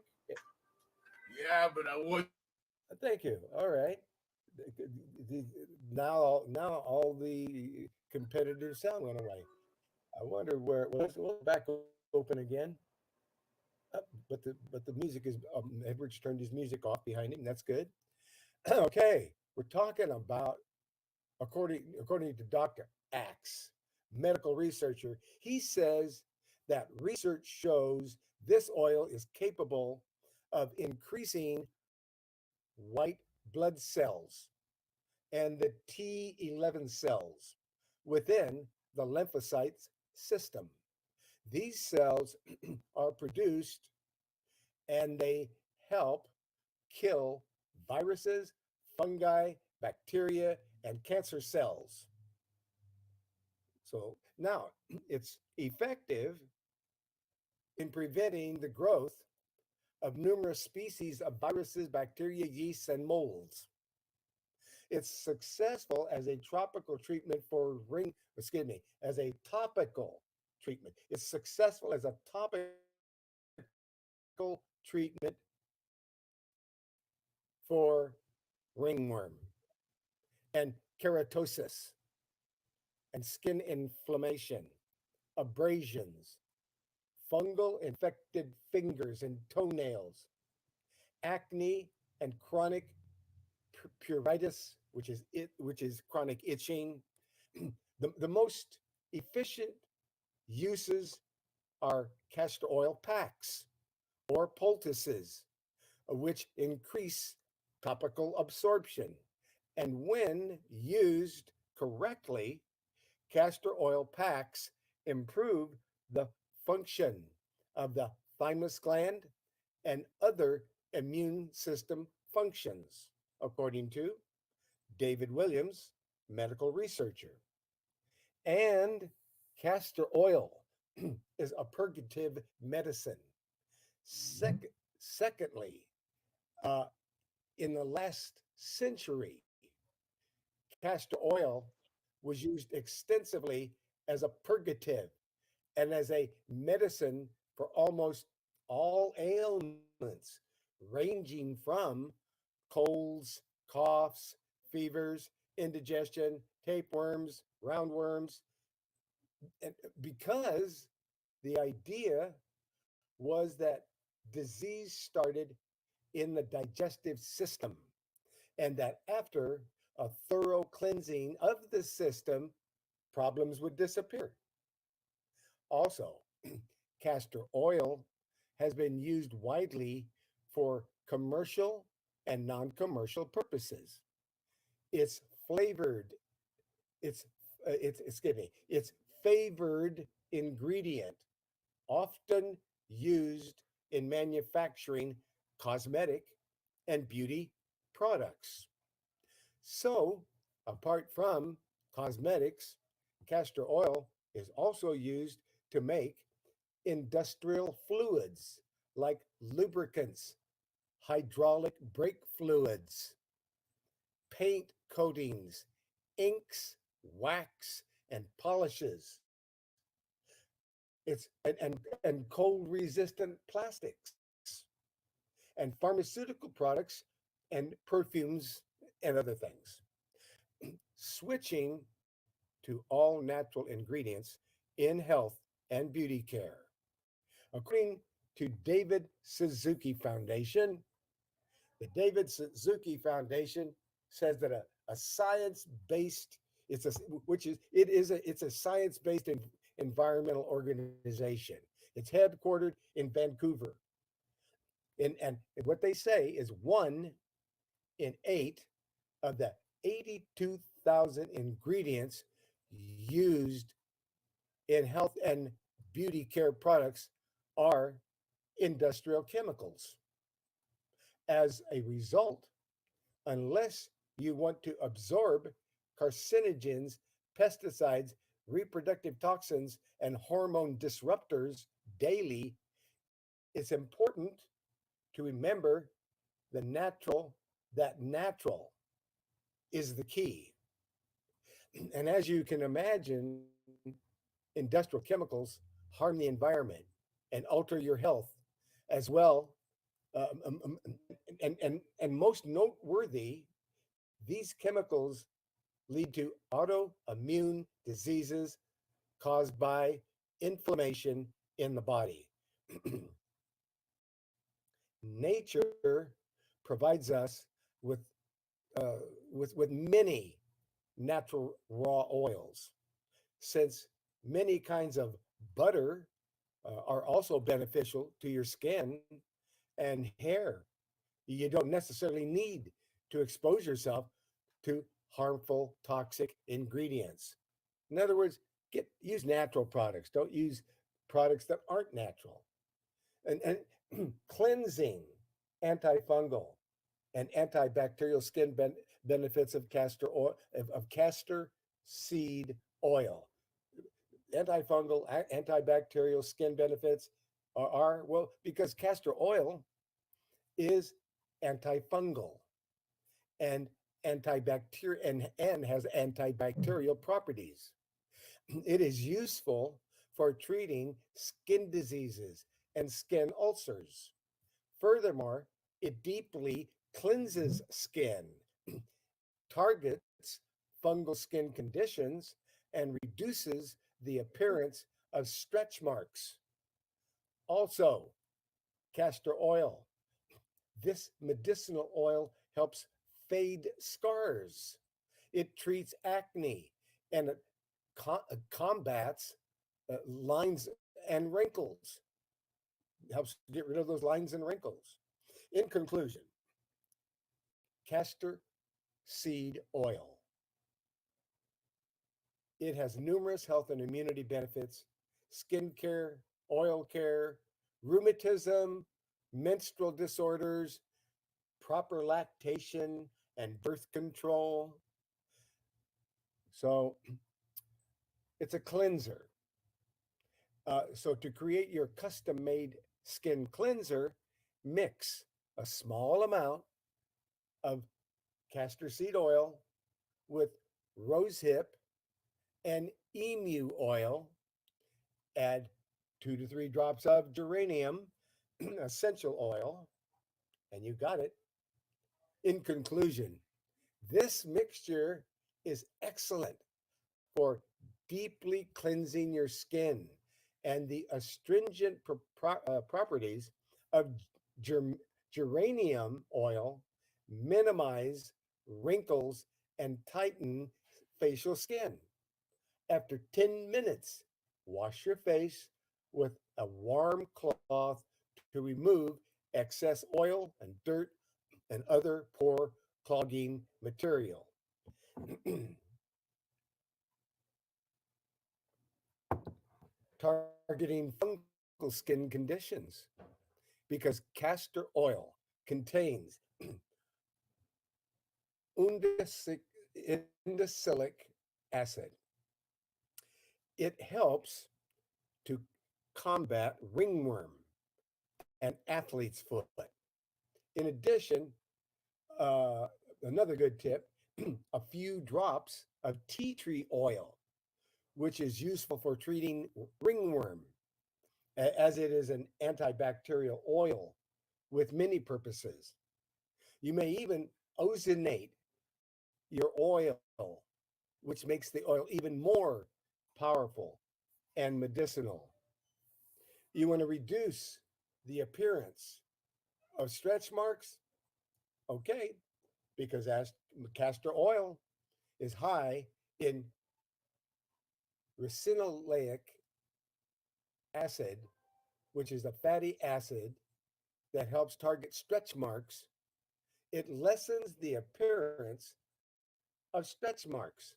Yeah, but I would. Thank you. All right. Now all the competitive sound went away. I wonder where. Well, let's back open again. But the music is. Edward's turned his music off behind him. That's good. Okay, we're talking about according to Dr. Axe, medical researcher. He says that research shows this oil is capable of increasing white blood cells and the T11 cells within the lymphocytes system. These cells are produced and they help kill viruses, fungi, bacteria, and cancer cells. So now it's effective in preventing the growth of numerous species of viruses, bacteria, yeasts, and molds. It's successful as a tropical treatment for as a topical treatment. It's successful as a topical treatment for ringworm and keratosis and skin inflammation, abrasions, fungal infected fingers and toenails, acne and chronic pruritus, which is chronic itching, The most efficient uses are castor oil packs or poultices, which increase topical absorption. And when used correctly, castor oil packs improve the function of the thymus gland and other immune system functions, according to David Williams, medical researcher. And castor oil is a purgative medicine. Secondly, uh, in the last century, castor oil was used extensively as a purgative and as a medicine for almost all ailments, ranging from colds, coughs, fevers, indigestion, tapeworms, roundworms, and because the idea was that disease started in the digestive system, and that after a thorough cleansing of the system, problems would disappear. Also, castor oil has been used widely for commercial and non-commercial purposes. It's flavored, excuse me, it's favored ingredient, often used in manufacturing cosmetic and beauty products. So, apart from cosmetics, castor oil is also used to make industrial fluids like lubricants, hydraulic brake fluids, paint coatings, inks, wax, and polishes. And cold resistant plastics and pharmaceutical products and perfumes and other things. Switching to all natural ingredients in health and beauty care. According to David Suzuki Foundation, the David Suzuki Foundation says that a science-based it's a science-based environmental organization. It's headquartered in Vancouver. And what they say is 1 in 8 of the 82,000 ingredients used in health and beauty care products are industrial chemicals. As a result, unless you want to absorb carcinogens, pesticides, reproductive toxins, and hormone disruptors daily, it's important to remember that natural is the key. And as you can imagine, industrial chemicals harm the environment and alter your health as well. Um, um, um, and most noteworthy, these chemicals lead to autoimmune diseases caused by inflammation in the body. Nature provides us with, with many natural raw oils, since many kinds of butter are also beneficial to your skin and hair. You don't necessarily need to expose yourself to harmful, toxic ingredients. In other words, use natural products. Don't use products that aren't natural. And cleansing, antifungal, and antibacterial skin benefits of castor oil, of castor seed oil. Antifungal, antibacterial skin benefits are well, because castor oil is antifungal and antibacterial and has antibacterial properties. It is useful for treating skin diseases and skin ulcers. Furthermore, it deeply cleanses skin, targets fungal skin conditions, and reduces the appearance of stretch marks. Also, castor oil. This medicinal oil helps fade scars. It treats acne and combats lines and wrinkles, helps get rid of those lines and wrinkles. In conclusion, castor seed oil. It has numerous health and immunity benefits, skin care, oil care, rheumatism, menstrual disorders, proper lactation and birth control. So it's a cleanser. So to create your custom made skin cleanser, mix a small amount of castor seed oil with rosehip and emu oil. Add 2 to 3 drops of geranium essential oil, and you got it. In conclusion, this mixture is excellent for deeply cleansing your skin, and the astringent properties of geranium oil minimize wrinkles and tighten facial skin. After 10 minutes, wash your face with a warm cloth to remove excess oil and dirt and other pore clogging material. Targeting fungal skin conditions, because castor oil contains indosilic acid. It helps to combat ringworm and athlete's foot. In addition, another good tip, a few drops of tea tree oil, which is useful for treating ringworm, as it is an antibacterial oil with many purposes. You may even ozonate your oil, which makes the oil even more powerful and medicinal. You want to reduce the appearance of stretch marks? Okay, because castor oil is high in ricinoleic acid, which is a fatty acid that helps target stretch marks. It lessens the appearance of stretch marks.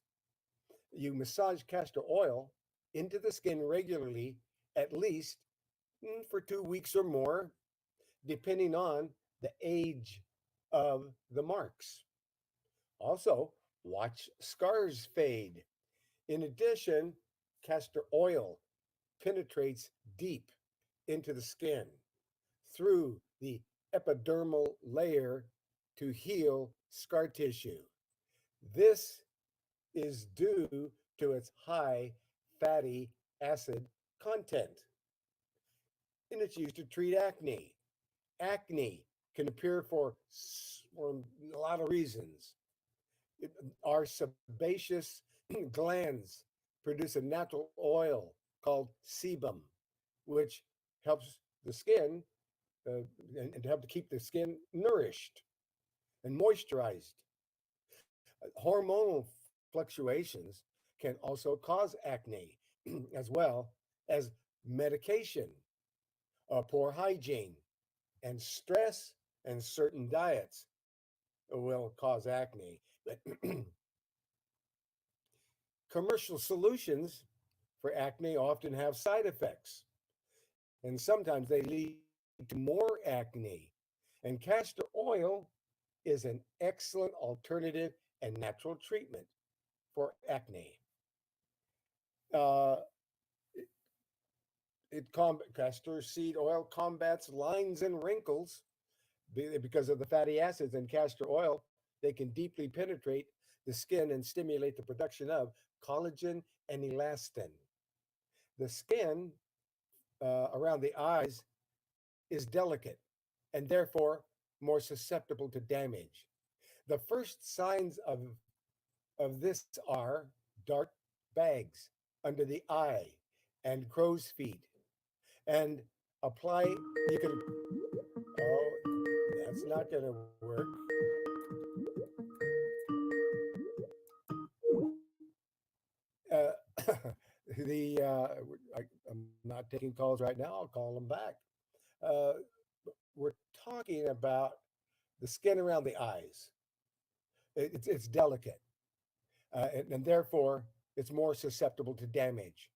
You massage castor oil into the skin regularly, at least for 2 weeks or more, depending on the age of the marks. Also, watch scars fade. In addition, castor oil penetrates deep into the skin through the epidermal layer to heal scar tissue. This is due to its high fatty acid content. And it's used to treat acne. Acne can appear for a lot of reasons. Our sebaceous glands produce a natural oil called sebum, which helps the skin and to help to keep the skin nourished and moisturized. Hormonal fluctuations can also cause acne, as well as medication, poor hygiene, and stress and certain diets will cause acne. But commercial solutions for acne often have side effects, and sometimes they lead to more acne. And castor oil is an excellent alternative and natural treatment for acne. Uh, Castor seed oil combats lines and wrinkles because of the fatty acids in castor oil. They can deeply penetrate the skin and stimulate the production of collagen and elastin. The skin around the eyes is delicate and therefore more susceptible to damage. The first signs of this are dark bags under the eye and crow's feet. And apply, you can, oh, that's not going to work. Uh, I'm not taking calls right now. I'll call them back. Uh, we're talking about the skin around the eyes. It's delicate, and therefore it's more susceptible to damage.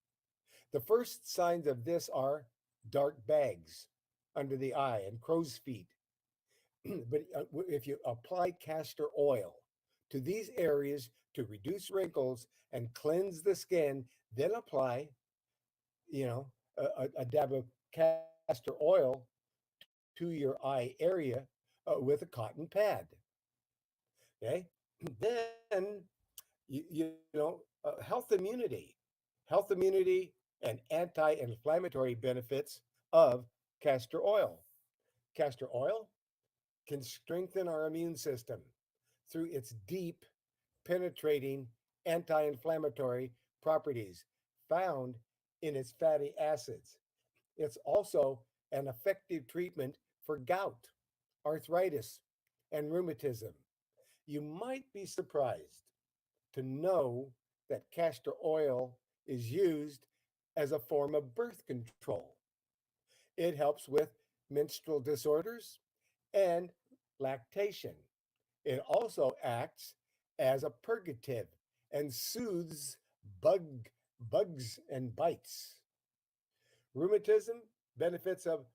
The first signs of this are dark bags under the eye and crow's feet. But if you apply castor oil to these areas to reduce wrinkles and cleanse the skin, then apply, you know, a dab of castor oil to your eye area with a cotton pad. Okay, then health immunity, and anti-inflammatory benefits of castor oil. Castor oil can strengthen our immune system through its deep, penetrating anti-inflammatory properties found in its fatty acids. It's also an effective treatment for gout, arthritis, and rheumatism. You might be surprised to know that castor oil is used as a form of birth control. It helps with menstrual disorders and lactation. It also acts as a purgative and soothes bugs and bites. Rheumatism benefits of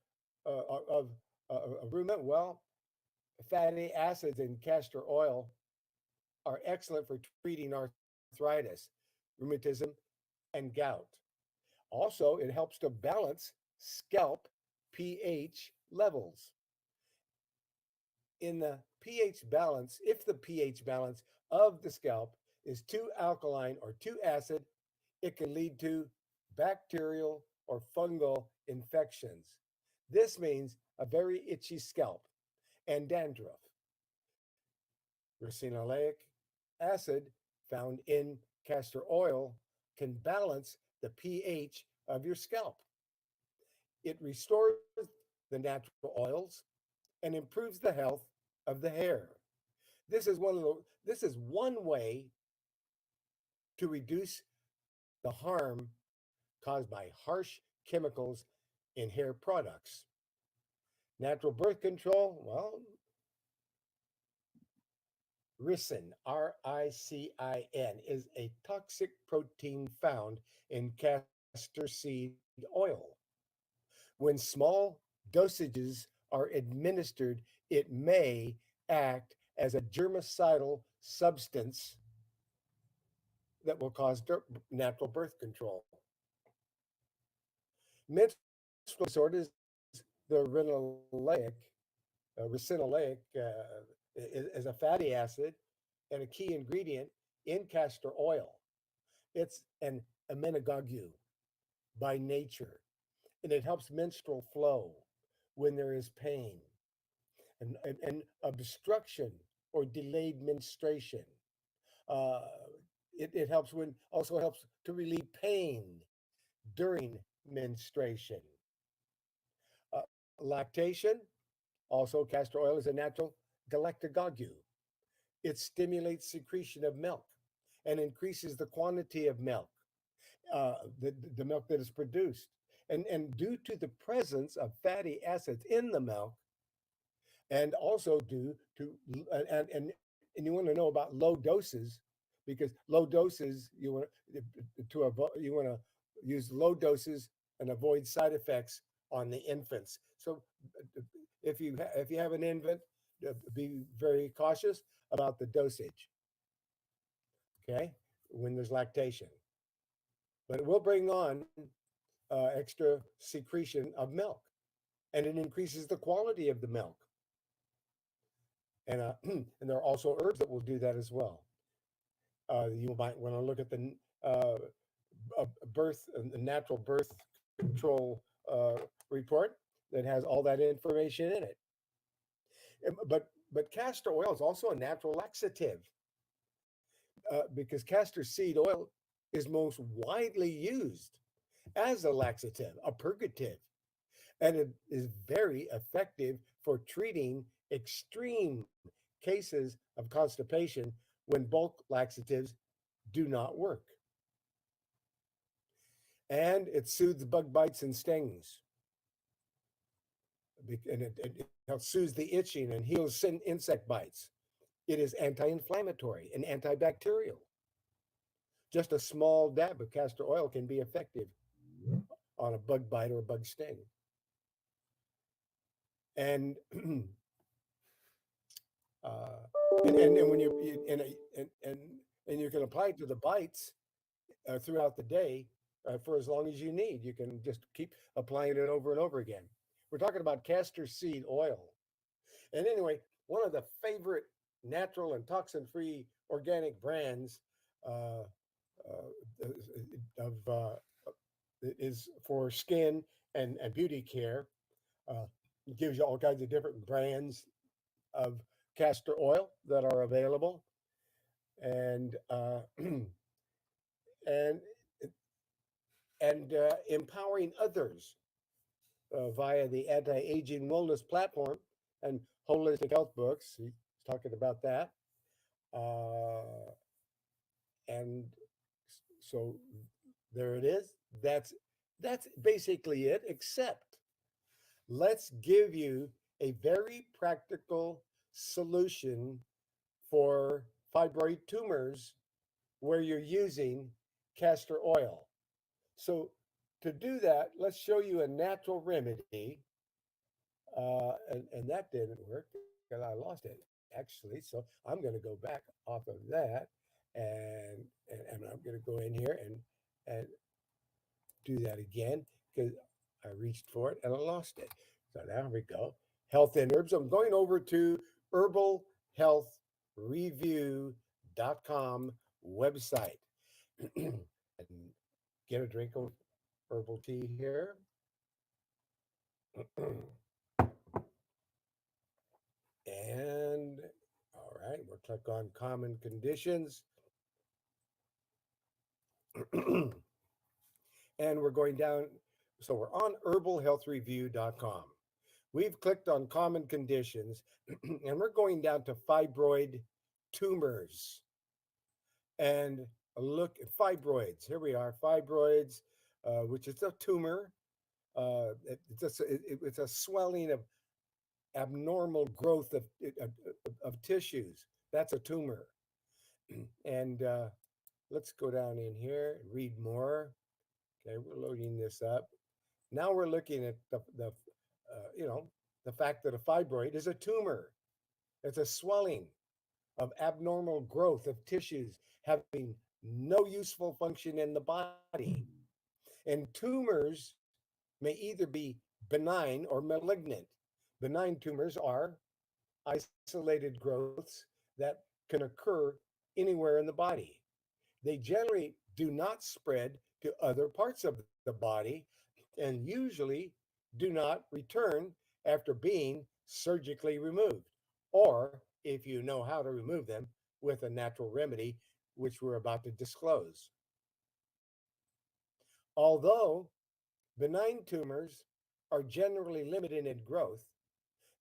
rheuma. Well, fatty acids in castor oil are excellent for treating arthritis, rheumatism, and gout. Also, it helps to balance scalp pH levels. In the pH balance, if the pH balance of the scalp is too alkaline or too acid, it can lead to bacterial or fungal infections. This means a very itchy scalp and dandruff. Ricinoleic acid found in castor oil can balance the pH of your scalp. It restores the natural oils and improves the health of the hair. This is one way to reduce the harm caused by harsh chemicals in hair products. Natural birth control, well, ricin, RICIN, is a toxic protein found in castor seed oil. When small dosages are administered, it may act as a germicidal substance that will cause natural birth control. Menstrual disorders, the ricinoleic is a fatty acid and a key ingredient in castor oil. It's an emmenagogue by nature, and it helps menstrual flow when there is pain and obstruction or delayed menstruation. Uh, it helps when also helps to relieve pain during menstruation. Lactation, also castor oil is a natural galactagogue. It stimulates secretion of milk and increases the quantity of milk, the milk that is produced. And due to the presence of fatty acids in the milk, and also due to and you want to know about low doses, because low doses you want to use low doses and avoid side effects on the infants. So if you have an infant, be very cautious about the dosage, okay, when there's lactation. But it will bring on extra secretion of milk, and it increases the quality of the milk. And and there are also herbs that will do that as well. You might want to look at the the natural birth control report that has all that information in it. But castor oil is also a natural laxative because castor seed oil is most widely used as a laxative, a purgative, and it is very effective for treating extreme cases of constipation when bulk laxatives do not work. and it soothes bug bites and stings. And it soothes the itching and heals insect bites. It is anti-inflammatory and antibacterial. Just a small dab of castor oil can be effective on a bug bite or a bug sting. And uh, and when and you can apply it to the bites throughout the day for as long as you need. You can just keep applying it over and over again. We're talking about castor seed oil. And anyway, one of the favorite natural and toxin-free organic brands uh, of is for skin and beauty care. It gives you all kinds of different brands of castor oil that are available, and and empowering others via the anti-aging wellness platform and holistic health books. He's talking about that, uh, and so there it is. That's basically it. Except let's give you a very practical solution for fibroid tumors where you're using castor oil. So to do that, let's show you a natural remedy. And that didn't work because I lost it actually. So I'm going to go back off of that and I'm going to go in here and do that again because I reached for it and I lost it. So now we go. Health and herbs. I'm going over to herbalhealthreview.com website and get a drink of herbal tea here. And all right, we'll click on common conditions. And we're going down. So we're on herbalhealthreview.com. We've clicked on common conditions and we're going down to fibroid tumors. And look at fibroids. Here we are, fibroids, which is a tumor. It's a swelling of abnormal growth of tissues. That's a tumor. And let's go down in here and read more. Okay, we're loading this up. Now we're looking at the fact that a fibroid is a tumor. It's a swelling of abnormal growth of tissues having no useful function in the body. And tumors may either be benign or malignant. Benign tumors are isolated growths that can occur anywhere in the body. They generally do not spread to other parts of the body and usually do not return after being surgically removed, or if you know how to remove them with a natural remedy, which we're about to disclose. Although benign tumors are generally limited in growth,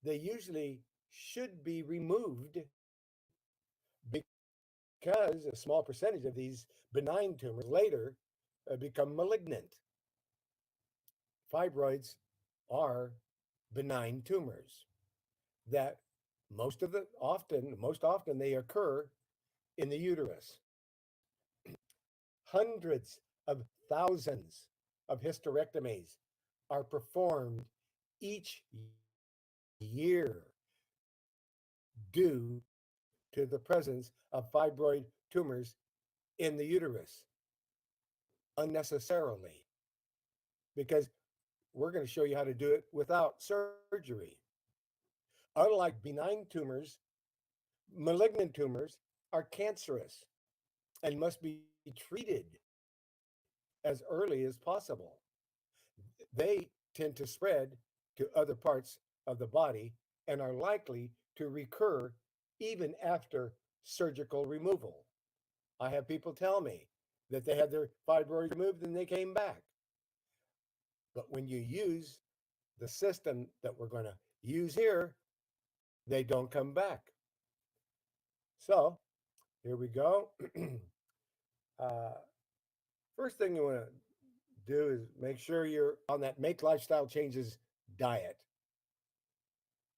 they usually should be removed because a small percentage of these benign tumors later become malignant. Fibroids are benign tumors that most often they occur in the uterus. Hundreds of thousands of hysterectomies are performed each year due to the presence of fibroid tumors in the uterus unnecessarily, because we're going to show you how to do it without surgery. Unlike benign tumors, malignant tumors are cancerous and must be treated as early as possible. They tend to spread to other parts of the body and are likely to recur even after surgical removal. I have people tell me that they had their fibroids removed and they came back. But when you use the system that we're going to use here, they don't come back. So here we go. uh, First thing you want to do is make sure you're on that make lifestyle changes diet.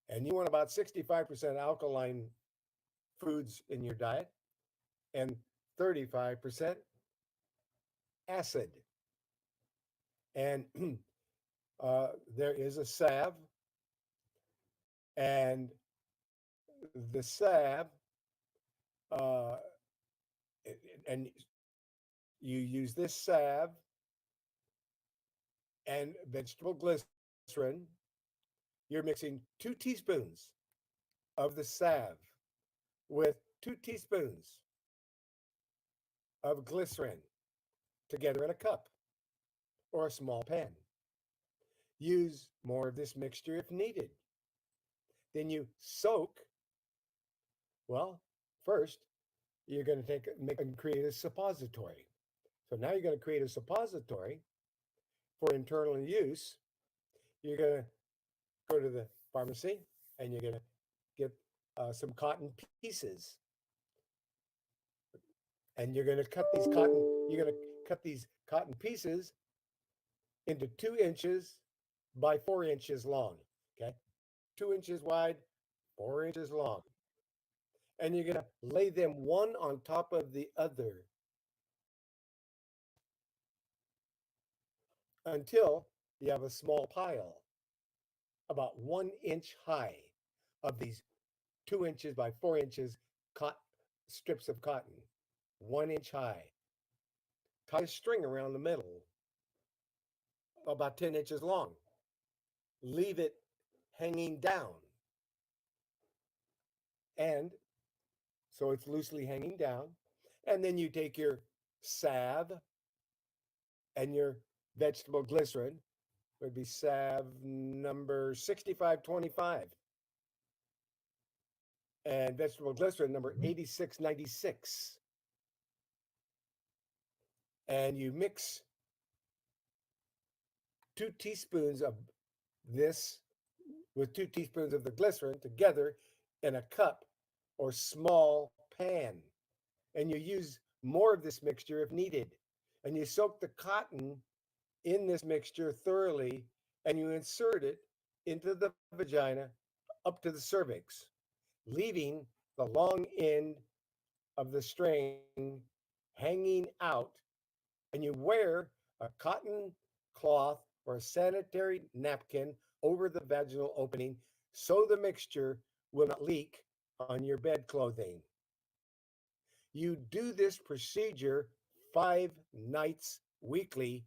And you want about 65% alkaline foods in your diet and 35% acid. And there is a salve, and the salve, uh, and you use this salve and vegetable glycerin. You're mixing 2 teaspoons of the salve with 2 teaspoons of glycerin together in a cup or a small pan. Use more of this mixture if needed. Then you soak. Well, first you're going to make and create a suppository. So now you're going to create a suppository for internal use. You're going to go to the pharmacy and you're going to get some cotton pieces, and you're going to cut these cotton pieces into 2 inches by 4 inches long. Okay, 2 inches wide, 4 inches long, and you're going to lay them one on top of the other until you have a small pile about 1 inch high of these 2 inches by 4 inches strips of cotton, 1 inch high. Tie a string around the middle, about 10 inches long. Leave it hanging down. And so it's loosely hanging down. And then you take your salve and your vegetable glycerin, would be salve number 6525, and vegetable glycerin number 8696. And you mix 2 teaspoons of this with 2 teaspoons of the glycerin together in a cup or small pan. And you use more of this mixture if needed. And you soak the cotton in this mixture thoroughly, and you insert it into the vagina up to the cervix, leaving the long end of the string hanging out. And you wear a cotton cloth or a sanitary napkin over the vaginal opening so the mixture will not leak on your bed clothing. You do this procedure 5 nights weekly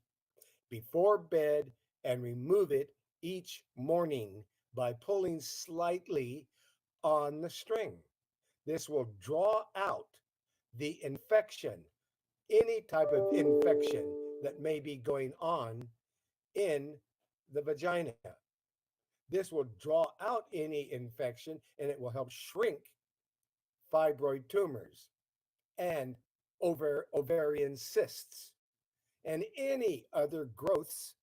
before bed and remove it each morning by pulling slightly on the string. This will draw out the infection, any type of infection that may be going on in the vagina. This will draw out any infection, and it will help shrink fibroid tumors and ovarian cysts and any other growths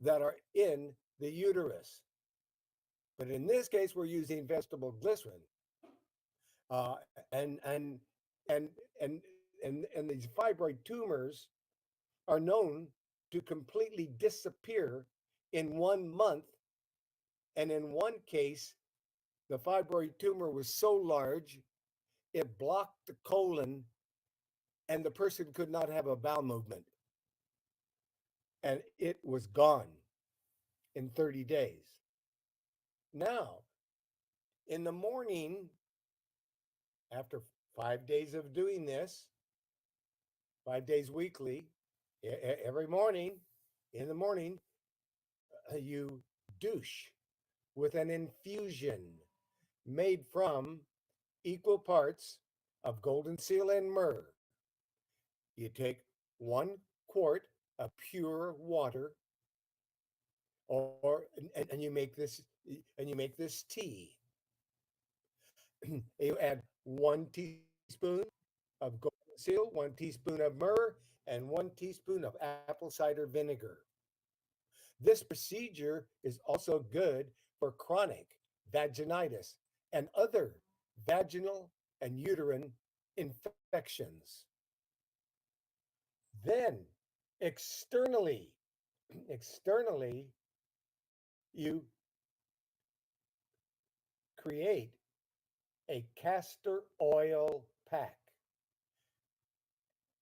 that are in the uterus. But in this case, we're using vegetable glycerin, uh, and and and and and these fibroid tumors are known to completely disappear in 1 month. And in one case, the fibroid tumor was so large it blocked the colon, and the person could not have a bowel movement, and it was gone in 30 days. Now, in the morning, after 5 days of doing this, 5 days weekly, every morning, in the morning, you douche with an infusion made from equal parts of golden seal and myrrh. You take 1 quart of pure water, or and you make this tea. You add 1 teaspoon of golden seal, 1 teaspoon of myrrh, and 1 teaspoon of apple cider vinegar. This procedure is also good for chronic vaginitis and other vaginal and uterine infections. Then Externally, externally, you create a castor oil pack.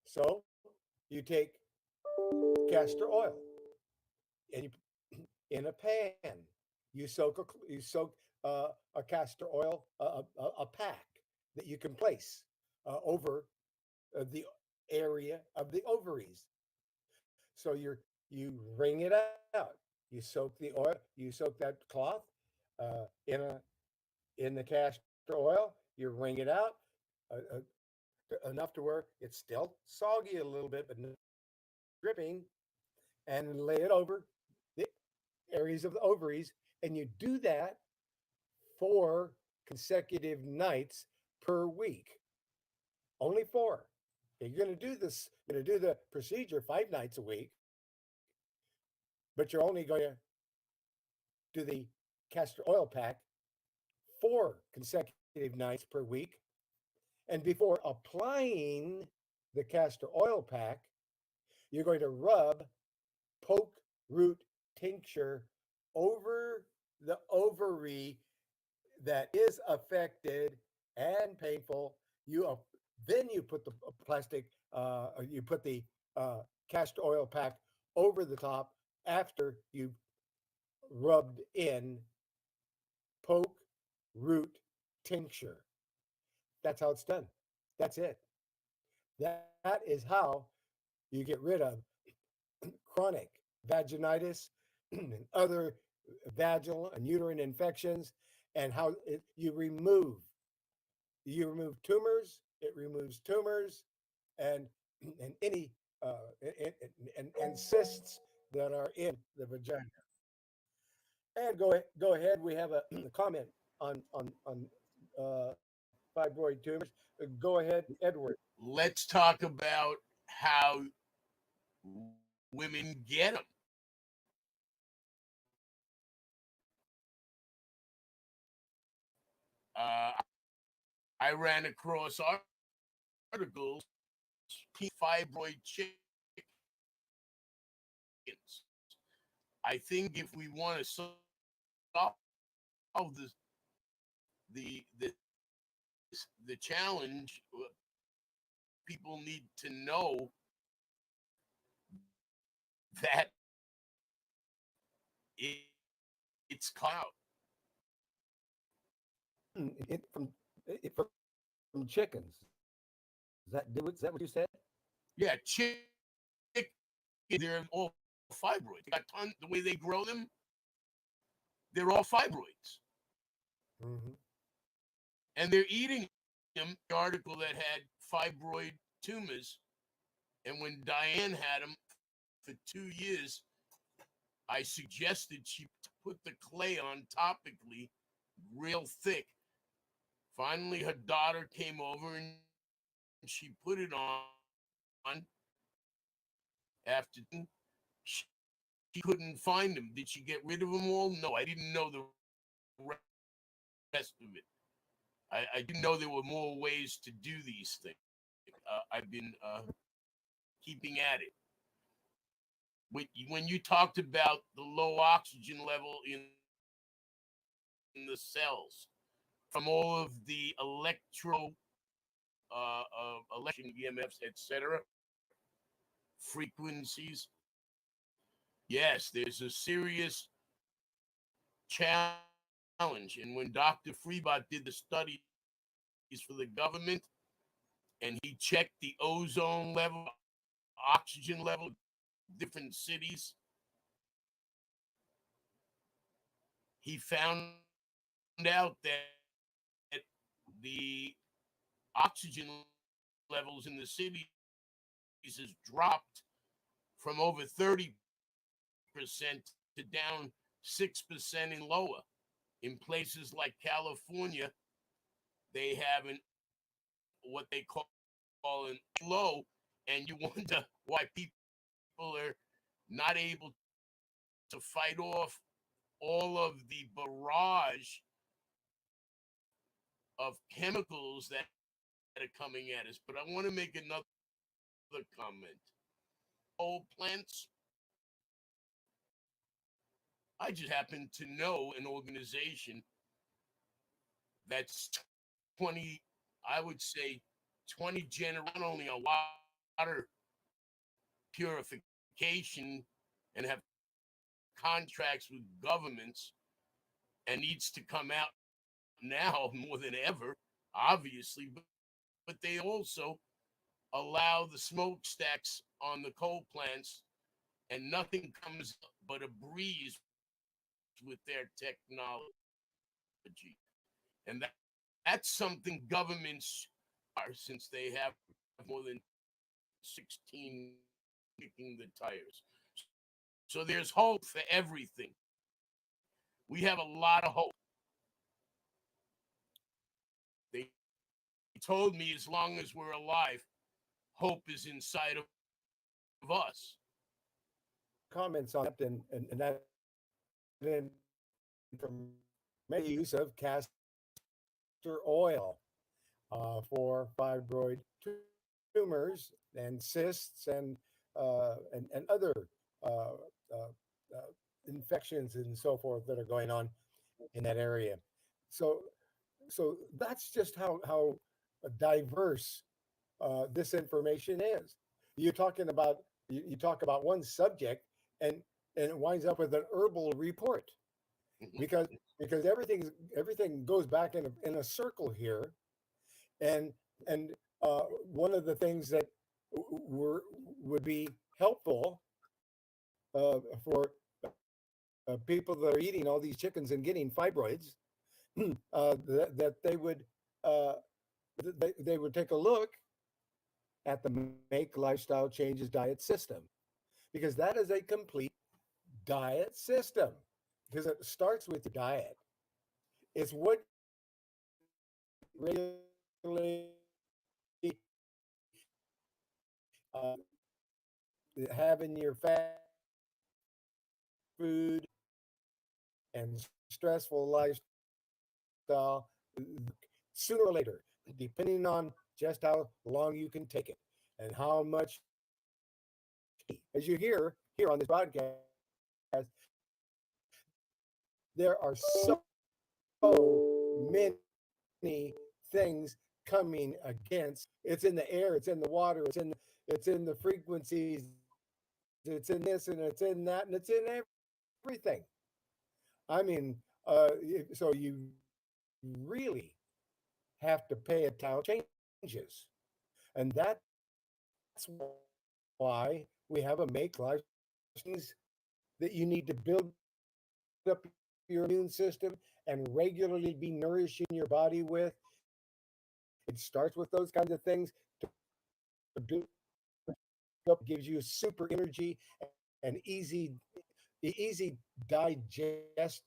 So you take castor oil and you in a pan. You soak a castor oil a pack that you can place over the area of the ovaries. So you wring it out. You soak the oil. You soak that cloth uh, in a in the castor oil. You wring it out enough to where it's still soggy a little bit, but not dripping, and lay it over the areas of the ovaries. And you do that 4 consecutive nights per week. Only 4. You're going to do this. You're going to do the procedure 5 nights a week, but you're only going to do the castor oil pack 4 consecutive nights per week. And before applying the castor oil pack, you're going to rub poke root tincture over the ovary that is affected and painful. Then you put the you put the castor oil pack over the top after you've rubbed in poke root tincture. That's how it's done. That's it. That is how you get rid of chronic vaginitis and other vaginal and uterine infections, and how you remove tumors. It removes tumors and and any and cysts that are in the vagina. And go ahead. We have a comment on fibroid tumors. Go ahead, Edward. Let's talk about how women get them. Uh, I ran across articles, fibroid chickens. I think if we want to solve the the the challenge, people need to know that it, it's clout. From chickens. Is that what you said? Yeah, they're all fibroids. They got the way they grow them, they're all fibroids. Mm-hmm. And they're eating them. The article that had fibroid tumors, and when Diane had them for 2 years, I suggested she put the clay on topically, real thick. Finally, her daughter came over and she put it on. After she couldn't find them. Did she get rid of them all? No, I didn't know the rest of it. I didn't know there were more ways to do these things. I've been keeping at it. When you talked about the low oxygen level in the cells from all of the electron EMFs, etc., frequencies, yes, there's a serious challenge. And when Dr. Freebot did the studies for the government, and he checked the ozone level, oxygen level, different cities, he found out that the oxygen levels in the cities has dropped from over 30% to down 6% and lower. In places like California, they have what they call an low, and you wonder why people are not able to fight off all of the barrage of chemicals that are coming at us. But I want to make another comment. coal plants. I just happen to know an organization that's 20, I would say 20 not only a water purification and have contracts with governments and needs to come out now more than ever, obviously, but they also allow the smokestacks on the coal plants and nothing comes but a breeze with their technology. And that's something governments are, since they have more than 16 kicking the tires. So there's hope for everything. We have a lot of hope. They told me as long as we're alive, hope is inside of us. Comments on that, and that from use of castor oil for fibroid tumors and cysts and other uh, uh, infections and so forth that are going on in that area. So so that's just how diverse this information is. You're talking about you talk about one subject and it winds up with an herbal report because everything goes back in a circle here, and and one of the things that were would be helpful for people that are eating all these chickens and getting fibroids, that they would uh, they would take a look at the Make Lifestyle Changes diet system, because that is a complete diet system, because it starts with your diet. It's what regularly uh, having your fast food and stressful lifestyle, sooner or later, depending on just how long you can take it and how much, as you hear here on this podcast, there are so many things coming against. It's in the air, it's in the water, it's in the frequencies, it's in this and it's in that, and it's in everything. I mean, so you really have to pay attention changes, and that's why we have a Make Life things that you need to build up your immune system and regularly be nourishing your body with. It starts with those kinds of things to do up, gives you super energy and easy digest.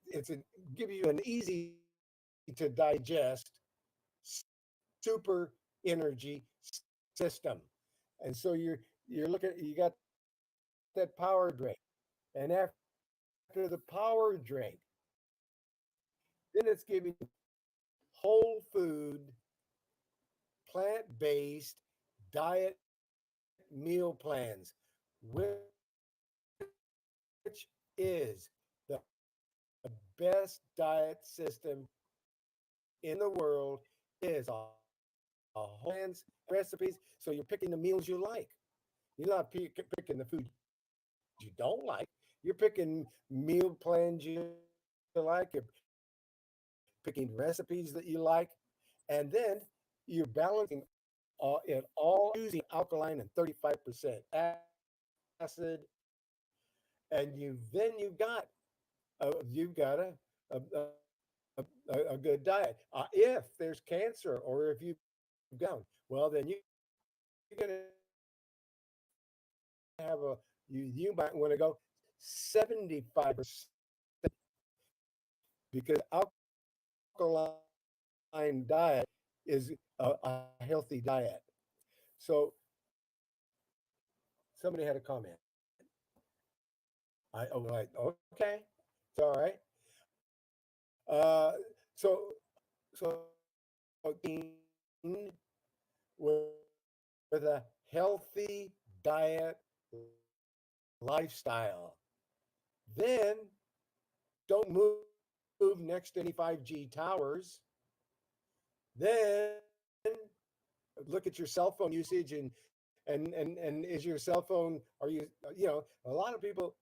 It's a give you an easy to digest super energy system, and so you're looking. You got that power drink, and after the power drink, then it's giving whole food, plant based diet meal plans, which is the best diet system in the world. Is a whole plans recipes, so you're picking the meals you like. You're not picking the food you don't like. You're picking meal plans you like. You're picking recipes that you like, and then you're balancing it all using alkaline and 35% acid, and you've got a, a good diet. If there's cancer or if you've gone, well, then you're going to have you might want to go 75%, because alkaline diet is a healthy diet. So somebody had a comment. Right, okay, it's all right. Uh, so so with with a healthy diet, lifestyle. Then don't move next to any 5G towers. Then look at your cell phone usage and is your cell phone, are you, a lot of people,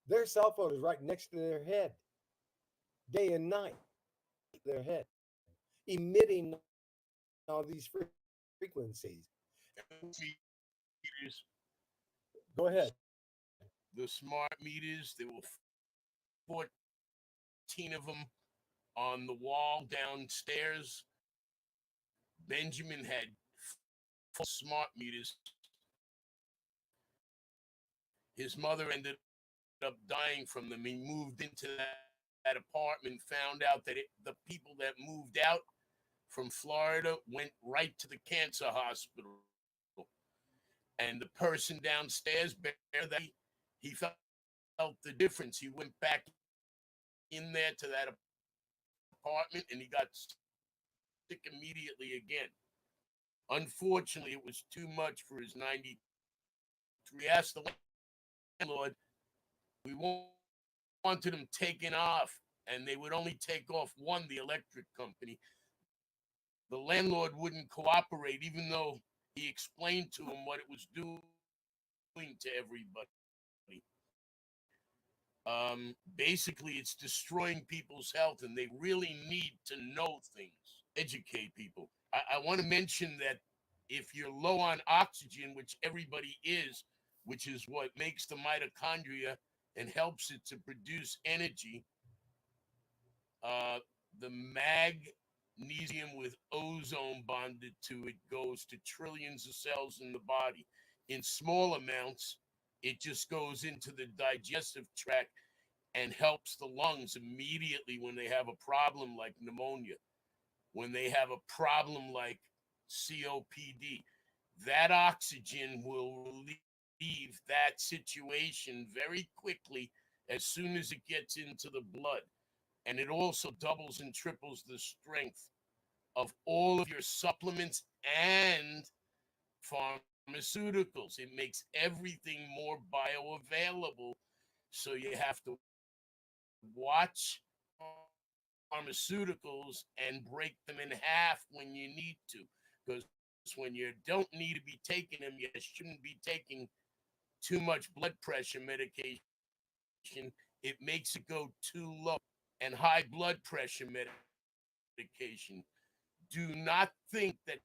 their cell phone is right next to their head day and night, their head, emitting all these frequencies. Meters, Go ahead. the smart meters, there were 14 of them on the wall downstairs. Benjamin had 4 smart meters. His mother ended up dying from them. He moved into that apartment, found out that the people that moved out from Florida went right to the cancer hospital. And the person downstairs, he felt the difference. He went back in there to that apartment and he got sick immediately again. Unfortunately, it was too much for his 93. We asked the landlord, we wanted them taken off, and they would only take off one, the electric company. The landlord wouldn't cooperate, even though he explained to him what it was doing to everybody. Basically, it's destroying people's health, and they really need to know things, educate people. I want to mention that if you're low on oxygen, which everybody is, which is what makes the mitochondria and helps it to produce energy, the magnesium with ozone bonded to it goes to trillions of cells in the body. In small amounts, it just goes into the digestive tract and helps the lungs immediately when they have a problem like pneumonia, when they have a problem like COPD. That oxygen will relieve that situation very quickly as soon as it gets into the blood. And it also doubles and triples the strength of all of your supplements and pharmaceuticals. It makes everything more bioavailable. So you have to watch pharmaceuticals and break them in half when you need to. Because when you don't need to be taking them, you shouldn't be taking too much blood pressure medication. It makes it go too low. And high blood pressure medication. Do not think that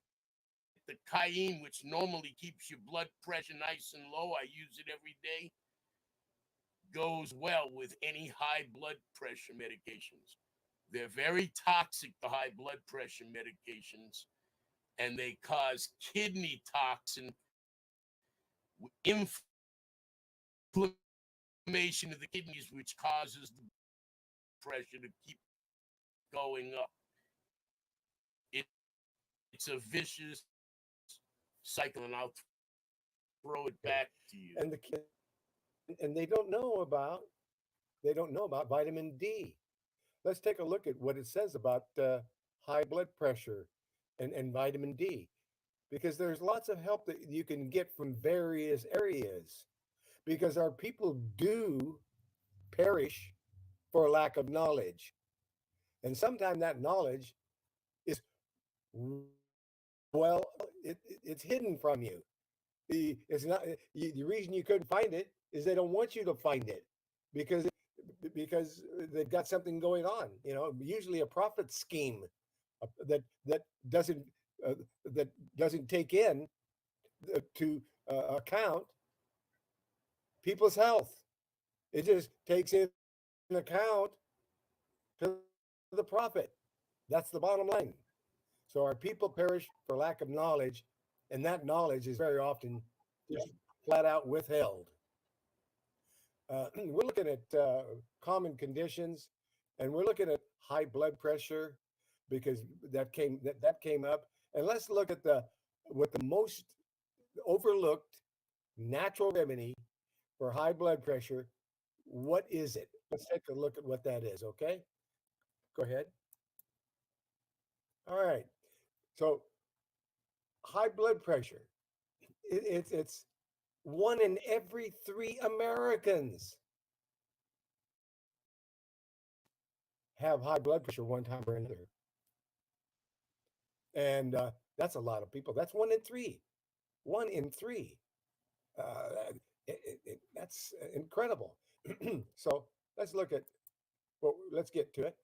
the cayenne, which normally keeps your blood pressure nice and low, I use it every day, goes well with any high blood pressure medications. They're very toxic, the high blood pressure medications, and they cause kidney toxin, inflammation of the kidneys, which causes the pressure to keep going up. It's a vicious cycle, and I'll throw it back to you. And they don't know about vitamin D. Let's take a look at what it says about high blood pressure and vitamin D, because there's lots of help that you can get from various areas, because our people do perish for lack of knowledge. And sometimes that knowledge is, well, it's hidden from you. It's not the reason you couldn't find it is they don't want you to find it, because they've got something going on. Usually a profit scheme that doesn't uh, that doesn't take in to account people's health. It just takes in account to the profit. That's the bottom line. So our people perish for lack of knowledge, and that knowledge is very often just flat out withheld. We're looking at common conditions, and we're looking at high blood pressure, because that came up. And let's look at the most overlooked natural remedy for high blood pressure. What is it? Let's take a look at what that is. Okay, go ahead. All right. So high blood pressure it's 1 in every 3 Americans have high blood pressure one time or another. And that's a lot of people. That's 1 in 3. 1 in 3. Uh, that's incredible. So let's look at, well, let's get to it.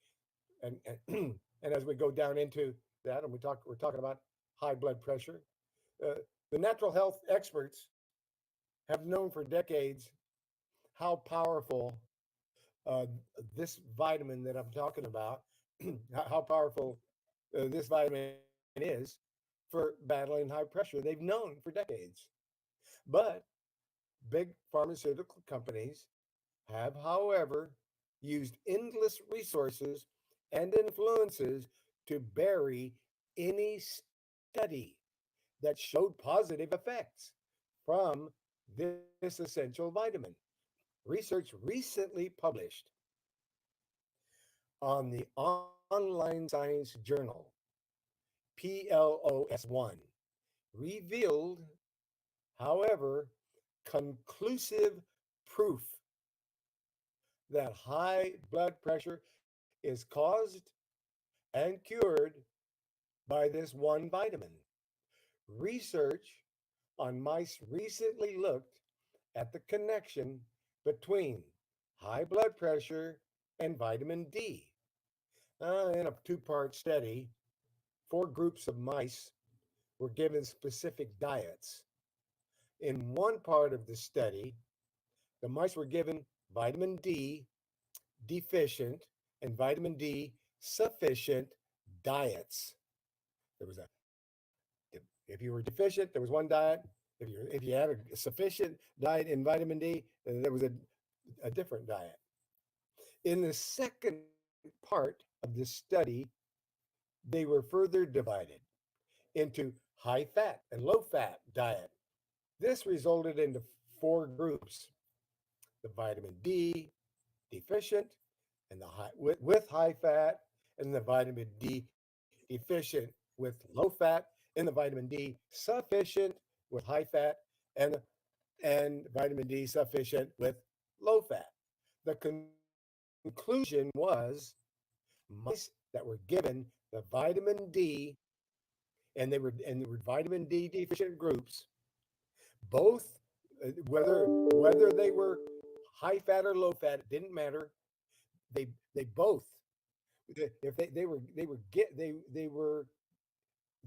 And and as we go down into that, and we're talking about high blood pressure. Uh, the natural health experts have known for decades how powerful uh, this vitamin that I'm talking about, how powerful this vitamin is for battling high pressure. They've known for decades. But big pharmaceutical companies have, however, used endless resources and influences to bury any study that showed positive effects from this essential vitamin. Research recently published on the online science journal PLOS1 revealed, however, conclusive proof that high blood pressure is caused and cured by this one vitamin. Research on mice recently looked at the connection between high blood pressure and vitamin D. In a 2-part study, 4 groups of mice were given specific diets. In one part of the study, the mice were given vitamin D deficient and vitamin D sufficient diets. There was a if you were deficient, there was one diet. If you had a sufficient diet in vitamin D, then there was a different diet. In the second part of the study, they were further divided into high fat and low fat diet. This resulted into 4 groups: the vitamin D deficient and the with high fat, and the vitamin D deficient with low fat, and the vitamin D sufficient with high fat, and vitamin D sufficient with low fat. The conclusion was mice that were given the vitamin D, and they were vitamin D deficient groups, both whether they were high fat or low fat, it didn't matter. They both, if they were get they were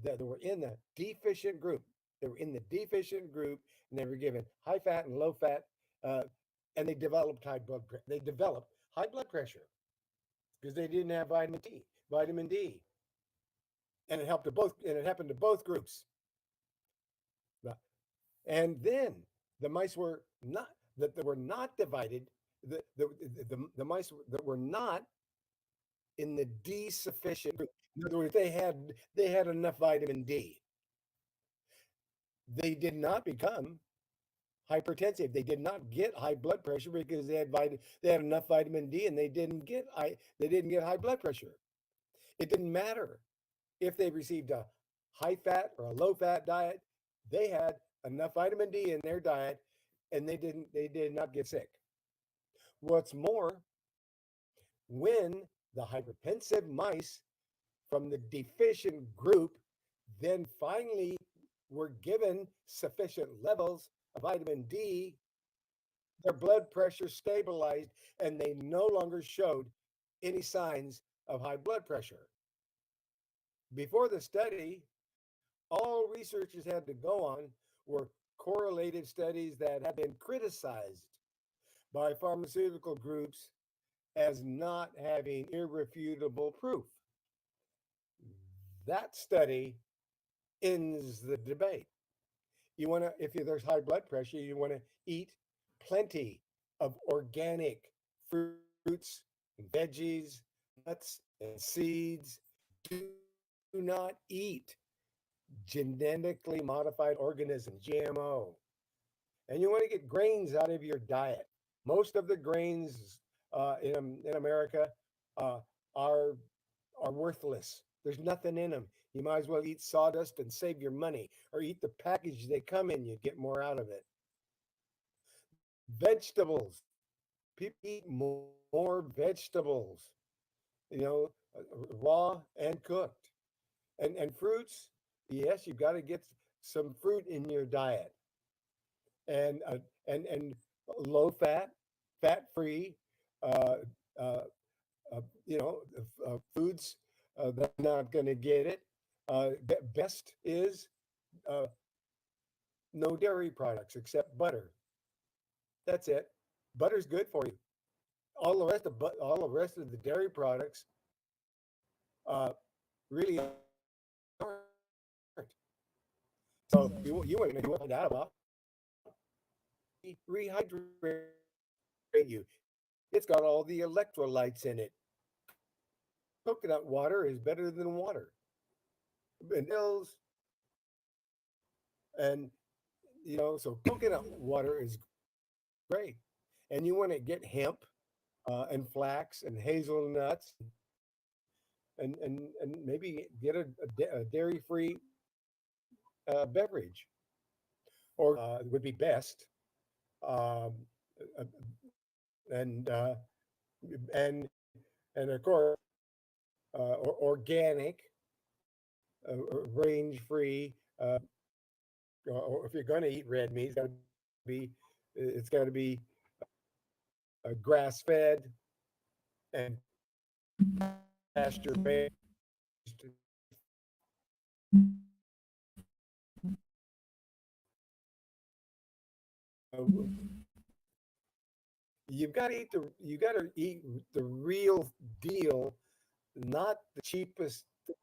that they were in the deficient group. They were in the deficient group, and they were given high fat and low fat, uh, and they developed high blood. They developed high blood pressure because they didn't have vitamin D, and it helped to both. And it happened to both groups. And then the mice were not that they were not divided. The mice that were not in the D sufficient group. In other words, they had enough vitamin D. They did not become hypertensive. They did not get high blood pressure because they had enough vitamin D, and they didn't get high blood pressure. It didn't matter if they received a high fat or a low fat diet. They had enough vitamin D in their diet, and they did not get sick. What's more, when the hypertensive mice from the deficient group then finally were given sufficient levels of vitamin D, their blood pressure stabilized, and they no longer showed any signs of high blood pressure. Before the study, all researchers had to go on were correlated studies that had been criticized by pharmaceutical groups as not having irrefutable proof. That study ends the debate. If there's high blood pressure, you want to eat plenty of organic fruits and veggies, nuts and seeds. Do not eat genetically modified organisms, GMO. And you want to get grains out of your diet. Most of the grains in America are worthless. There's nothing in them. You might as well eat sawdust and save your money, or eat the package they come in. You get more out of it. Vegetables. People eat more vegetables, raw and cooked. And fruits. Yes, you've got to get some fruit in your diet, and and low fat, fat free, uh, uh, foods that are not going to get it. Best is uh, no dairy products except butter. That's it. Butter's good for you. All the rest of the dairy products uh, really aren't. So you want to find out about rehydrate you. It's got all the electrolytes in it. Coconut water is better than water. And hills and so coconut water is great. And you want to get hemp and flax and hazelnuts and maybe get a dairy free beverage, or would be best. Um, uh, and and and of course, organic, range free. Or if you're going to eat red meat, it's got to be grass fed and pasture raised. Uh, you got to eat the real deal, not the cheapest you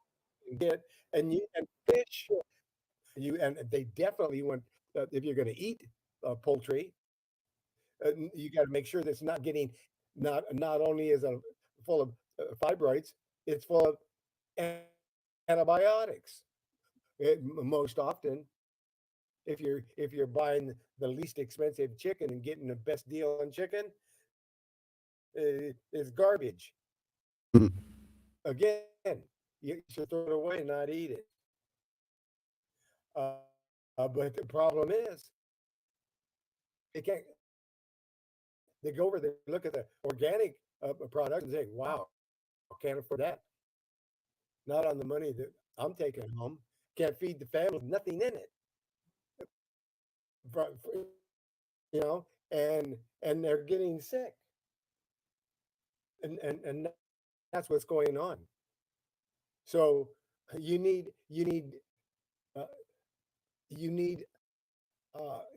can get. And fish, and they definitely want, if you're going to eat poultry, you got to make sure that's not getting, not only is it full of fibroids, it's full of antibiotics. Most often, if you're buying the least expensive chicken and getting the best deal on chicken, is garbage. Again, you should throw it away and not eat it. But the problem is, they can't. They go over there, look at the organic products, and say, "Wow, can't afford that. Not on the money that I'm taking home. Can't feed the family. Nothing in it." And they're getting sick, and that's what's going on. So you need you need uh, you need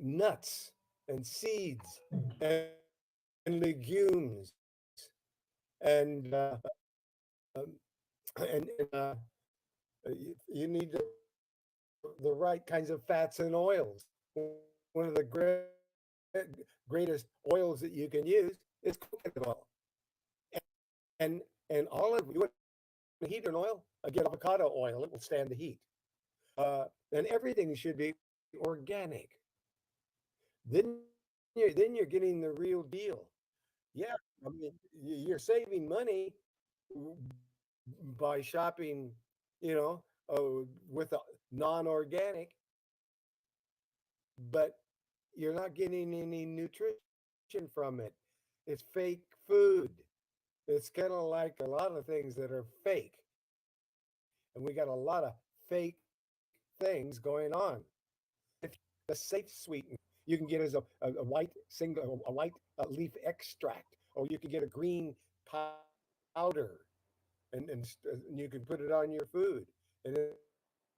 nuts and seeds and legumes and and you need the right kinds of fats and oils. One of the greatest oils that you can use is coconut oil. And olive, you want to heat an oil, get avocado oil. It will stand the heat. And everything should be organic. Then you're getting the real deal. Yeah, I mean, you're saving money by shopping, with a non-organic, but you're not getting any nutrition from it. It's fake food. It's kind of like a lot of things that are fake, and we got a lot of fake things going on. If the safe sweetener you can get as a white single a white leaf extract, or you can get a green powder, and you can put it on your food, and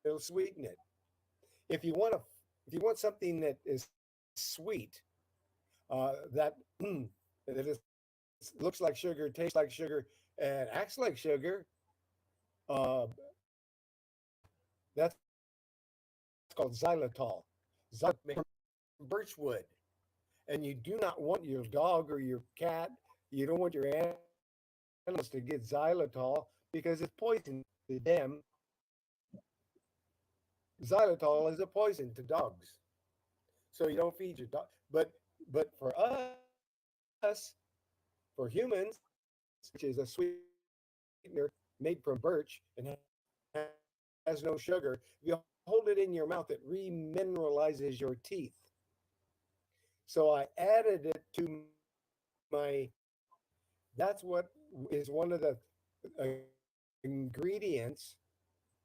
it'll sweeten it. If you want to, if you want something that is sweet, that that is looks like sugar, tastes like sugar, and acts like sugar, uh, that's called xylitol. Xylitol made from birchwood, and you do not want your dog or your cat. You don't want your animals to get xylitol because it's poison to them. Xylitol is a poison to dogs, so you don't feed your dog. But for us, for humans, which is a sweetener made from birch and has has no sugar. If you hold it in your mouth, it remineralizes your teeth. So I added it to my, that's what is one of the ingredients,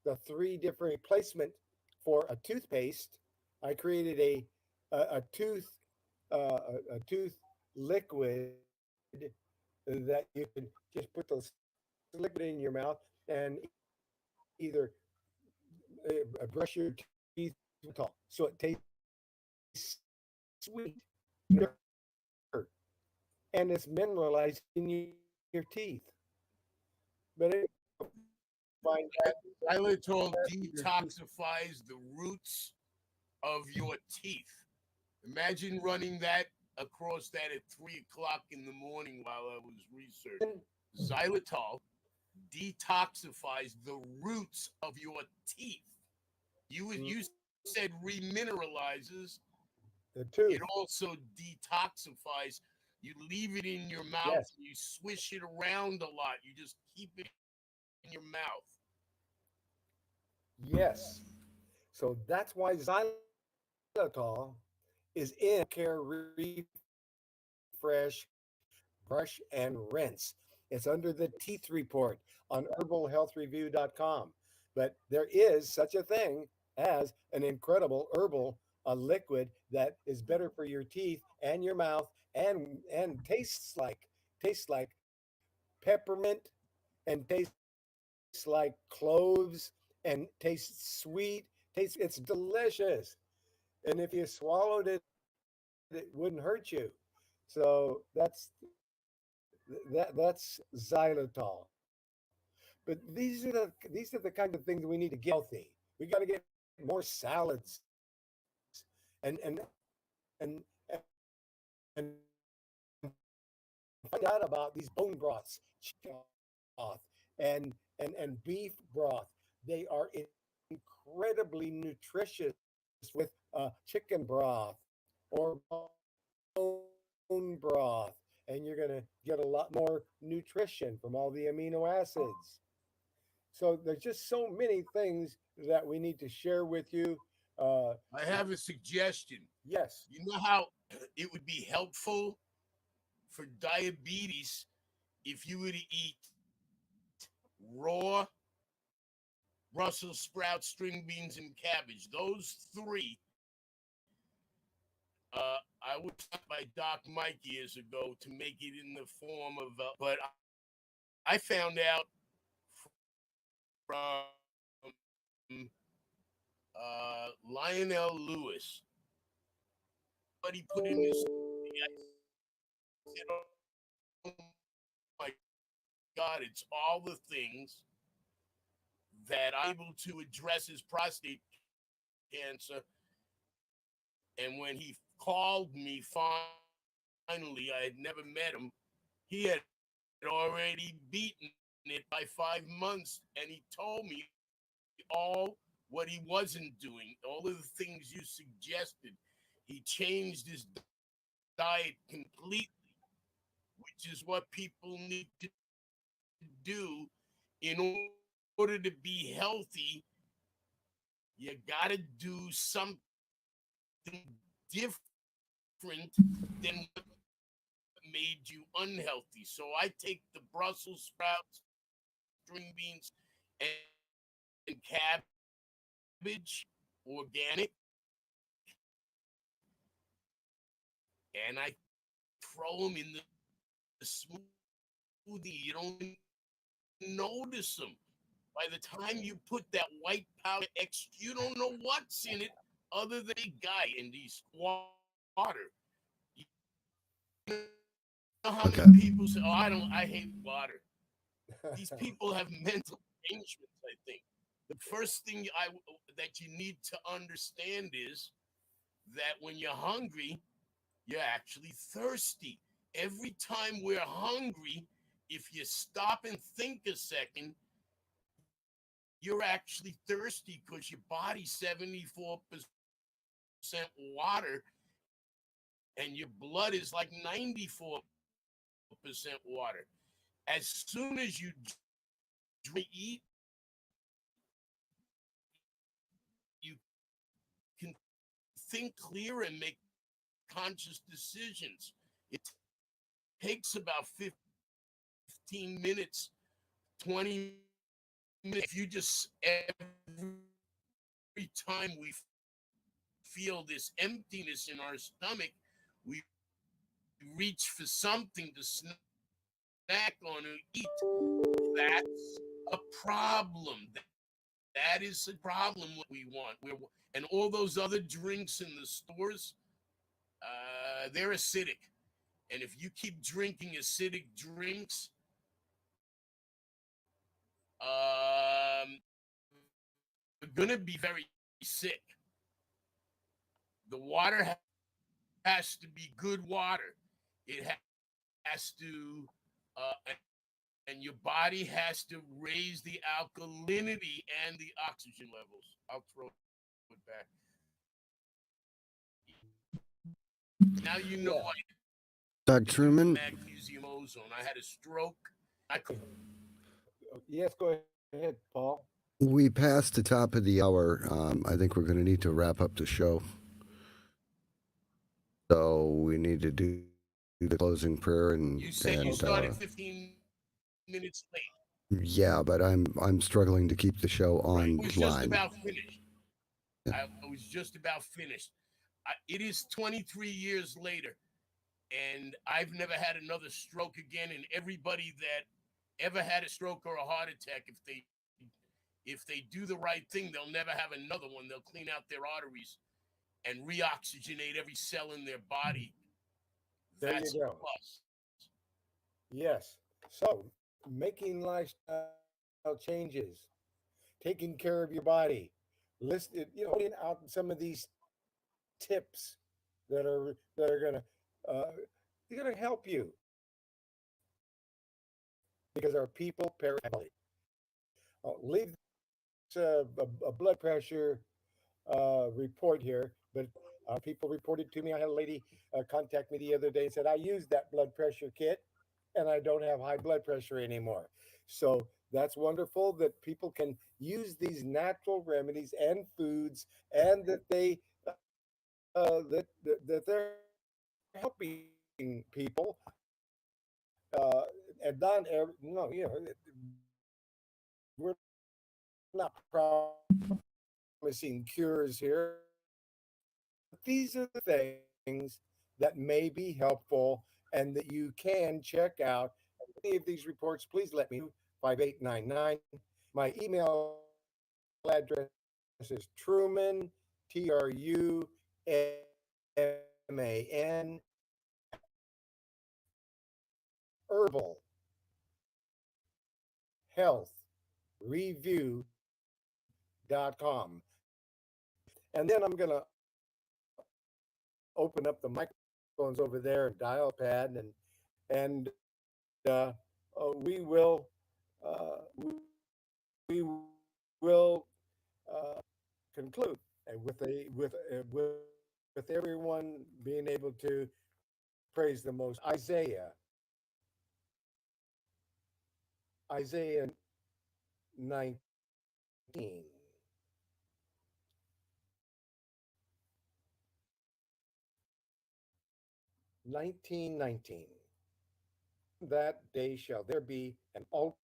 the three different replacement for a toothpaste. I created a tooth a tooth liquid that you could just put the liquid in your mouth and either brush your teeth with it, so it tastes sweet, and it's mineralized in your teeth. But anyway, find that Xylitol your teeth. detoxifies the roots of your teeth. Imagine running that across that at 3 o'clock in the morning while I was researching. Xylitol detoxifies the roots of your teeth. You said remineralizes. The It tooth. also detoxifies. You leave it in your mouth. Yes. You swish it around a lot. You just keep it in your mouth. Yes. So that's why xylitol is in Care Refresh Brush and Rinse. It's under the teeth report on herbalhealthreview.com. But there is such a thing as an incredible herbal a liquid that is better for your teeth and your mouth and tastes like peppermint and tastes like cloves and tastes sweet. Tastes it's delicious. And if you swallowed it, it wouldn't hurt you. So that's xylitol. But these are the kind of things we need to get healthy. We got to get more salads and and find out about these bone broths, chicken broth, and beef broth. They are incredibly nutritious with chicken broth or bone broth, and you're going to get a lot more nutrition from all the amino acids. So there's just so many things that we need to share with you. Uh, I have a suggestion. yes, You know how it would be helpful for diabetes if you were to eat raw Brussels sprouts, string beans, and cabbage. Those three, I was taught by Doc Mike years ago to make it in the form of, but I found out from Lionel Lewis what he put in his. I said, "Oh my God, it's all the things that I'm able to address his prostate cancer." And when he called me finally, I had never met him. He had already beaten it by 5 months, and he told me all what he wasn't doing, all of the things you suggested. He changed his diet completely, which is what people need to do in order to be healthy. You got to do something different than what made you unhealthy. So I take the Brussels sprouts, string beans, and cabbage, organic, and I throw them in the smoothie. You don't notice them. By the time you put that white powder extra, you don't know what's in it other than a guy in these water. You know how Okay. many people say, "Oh, I hate water." These people have mental arrangements, I think. The first thing that you need to understand is that when you're hungry, you're actually thirsty. Every time we're hungry, if you stop and think a second, you're actually thirsty because your body's 74% water and your blood is like 94% water. As soon as you eat, think clear and make conscious decisions. It takes about 15 minutes, 20 minutes. If you just, every time we feel this emptiness in our stomach, we reach for something to snack on or eat. That's a problem. That is a problem we want. And all those other drinks in the stores, they're acidic. And if you keep drinking acidic drinks, you're gonna be very sick. The water has to be good water. It has to, and your body has to raise the alkalinity and the oxygen levels. I'll throw it back. Now you know Yeah. why Dr. I use Truman, magnesium ozone. I had a stroke. I could. Yes, go ahead, Paul. we passed the top of the hour. I think we're going to need to wrap up the show. So we need to do the closing prayer You said you and started 15 minutes late. yeah, but I'm struggling to keep the show Right. It was just online. about finished. I was just about finished. It is 23 years later, and I've never had another stroke again. And everybody that ever had a stroke or a heart attack, if they do the right thing, they'll never have another one. They'll clean out their arteries and reoxygenate every cell in their body. There That's you a go. plus. Yes. So making lifestyle changes, taking care of your body, listed, putting out some of these tips that are gonna help you because our people perish. Leave a blood pressure report here, but people reported to me. I had a lady contact me the other day and said, I used that blood pressure kit and I don't have high blood pressure anymore. So that's wonderful that people can use these natural remedies and foods, and that they're helping people. And not every, no, we're not promising cures here. These are the things that may be helpful and that you can check out. Any of these reports, please let me know. 5899. My email address is Truman, Truman, herbal health review.com. And then I'm going to open up the microphones over there and dial pad, and we will we will conclude with everyone being able to praise the most. Isaiah 19. 19:19. That day shall there be an altar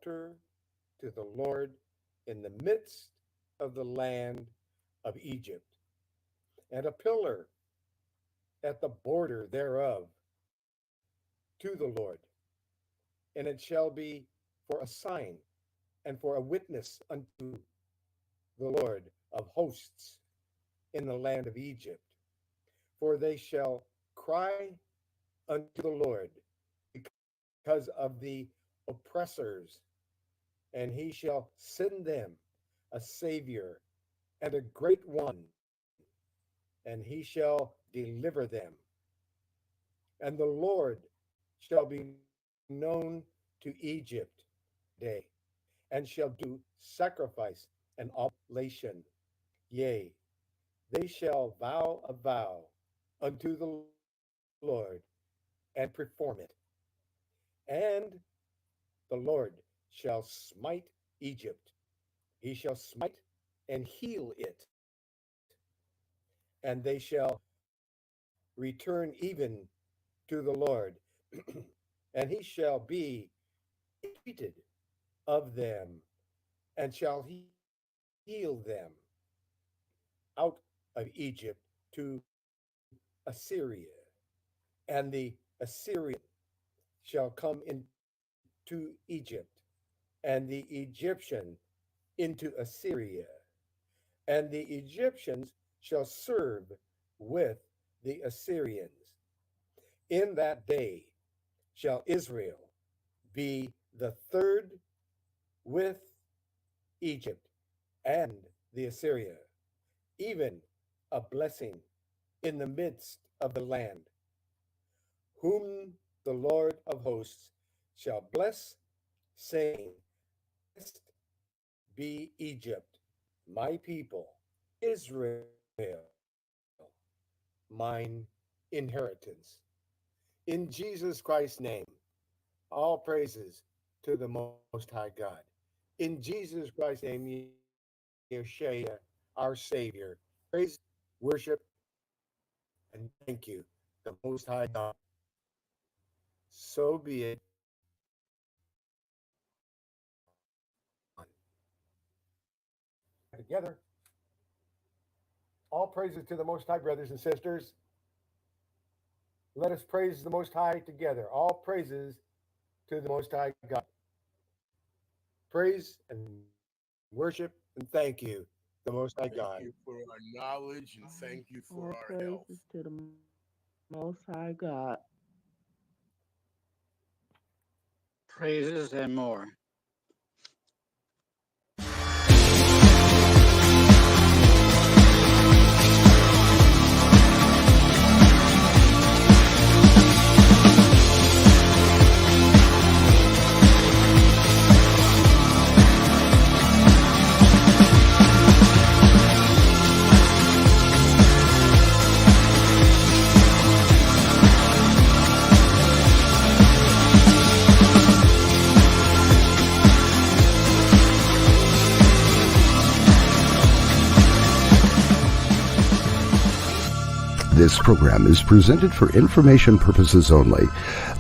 to the Lord in the midst of the land of Egypt, and a pillar at the border thereof to the Lord. And it shall be for a sign and for a witness unto the Lord of hosts in the land of Egypt. For they shall cry unto the Lord because of the oppressors, and he shall send them a Savior and a great one, and he shall deliver them. And the Lord shall be known to Egypt day, and shall do sacrifice and oblation. Yea, they shall vow a vow unto the Lord and perform it. And the Lord shall smite Egypt. He shall smite and heal it, and they shall return even to the Lord, and he shall be entreated of them, and shall heal them out of Egypt to Assyria. And the Assyrian shall come into Egypt, and the Egyptian into Assyria. And the Egyptians shall serve with the Assyrians. In that day shall Israel be the third with Egypt and the Assyria, even a blessing in the midst of the land, whom the Lord of hosts shall bless, saying, Blessed be Egypt, my people, Israel, mine inheritance. In Jesus Christ's name, all praises to the Most High God. In Jesus Christ's name, Yeshua, our Savior, praise, worship, and thank you, the Most High God. So be it. Together, all praises to the Most High, brothers and sisters. Let us praise the Most High together. All praises to the Most High God. Praise and worship and thank you, the Most High God. Thank you for our knowledge and thank you for All our health. praises to the Most High God. Praises and more. This program is presented for information purposes only.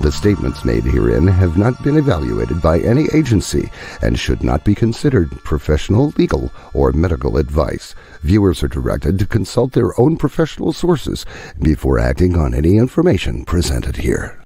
The statements made herein have not been evaluated by any agency and should not be considered professional, legal, or medical advice. Viewers are directed to consult their own professional sources before acting on any information presented here.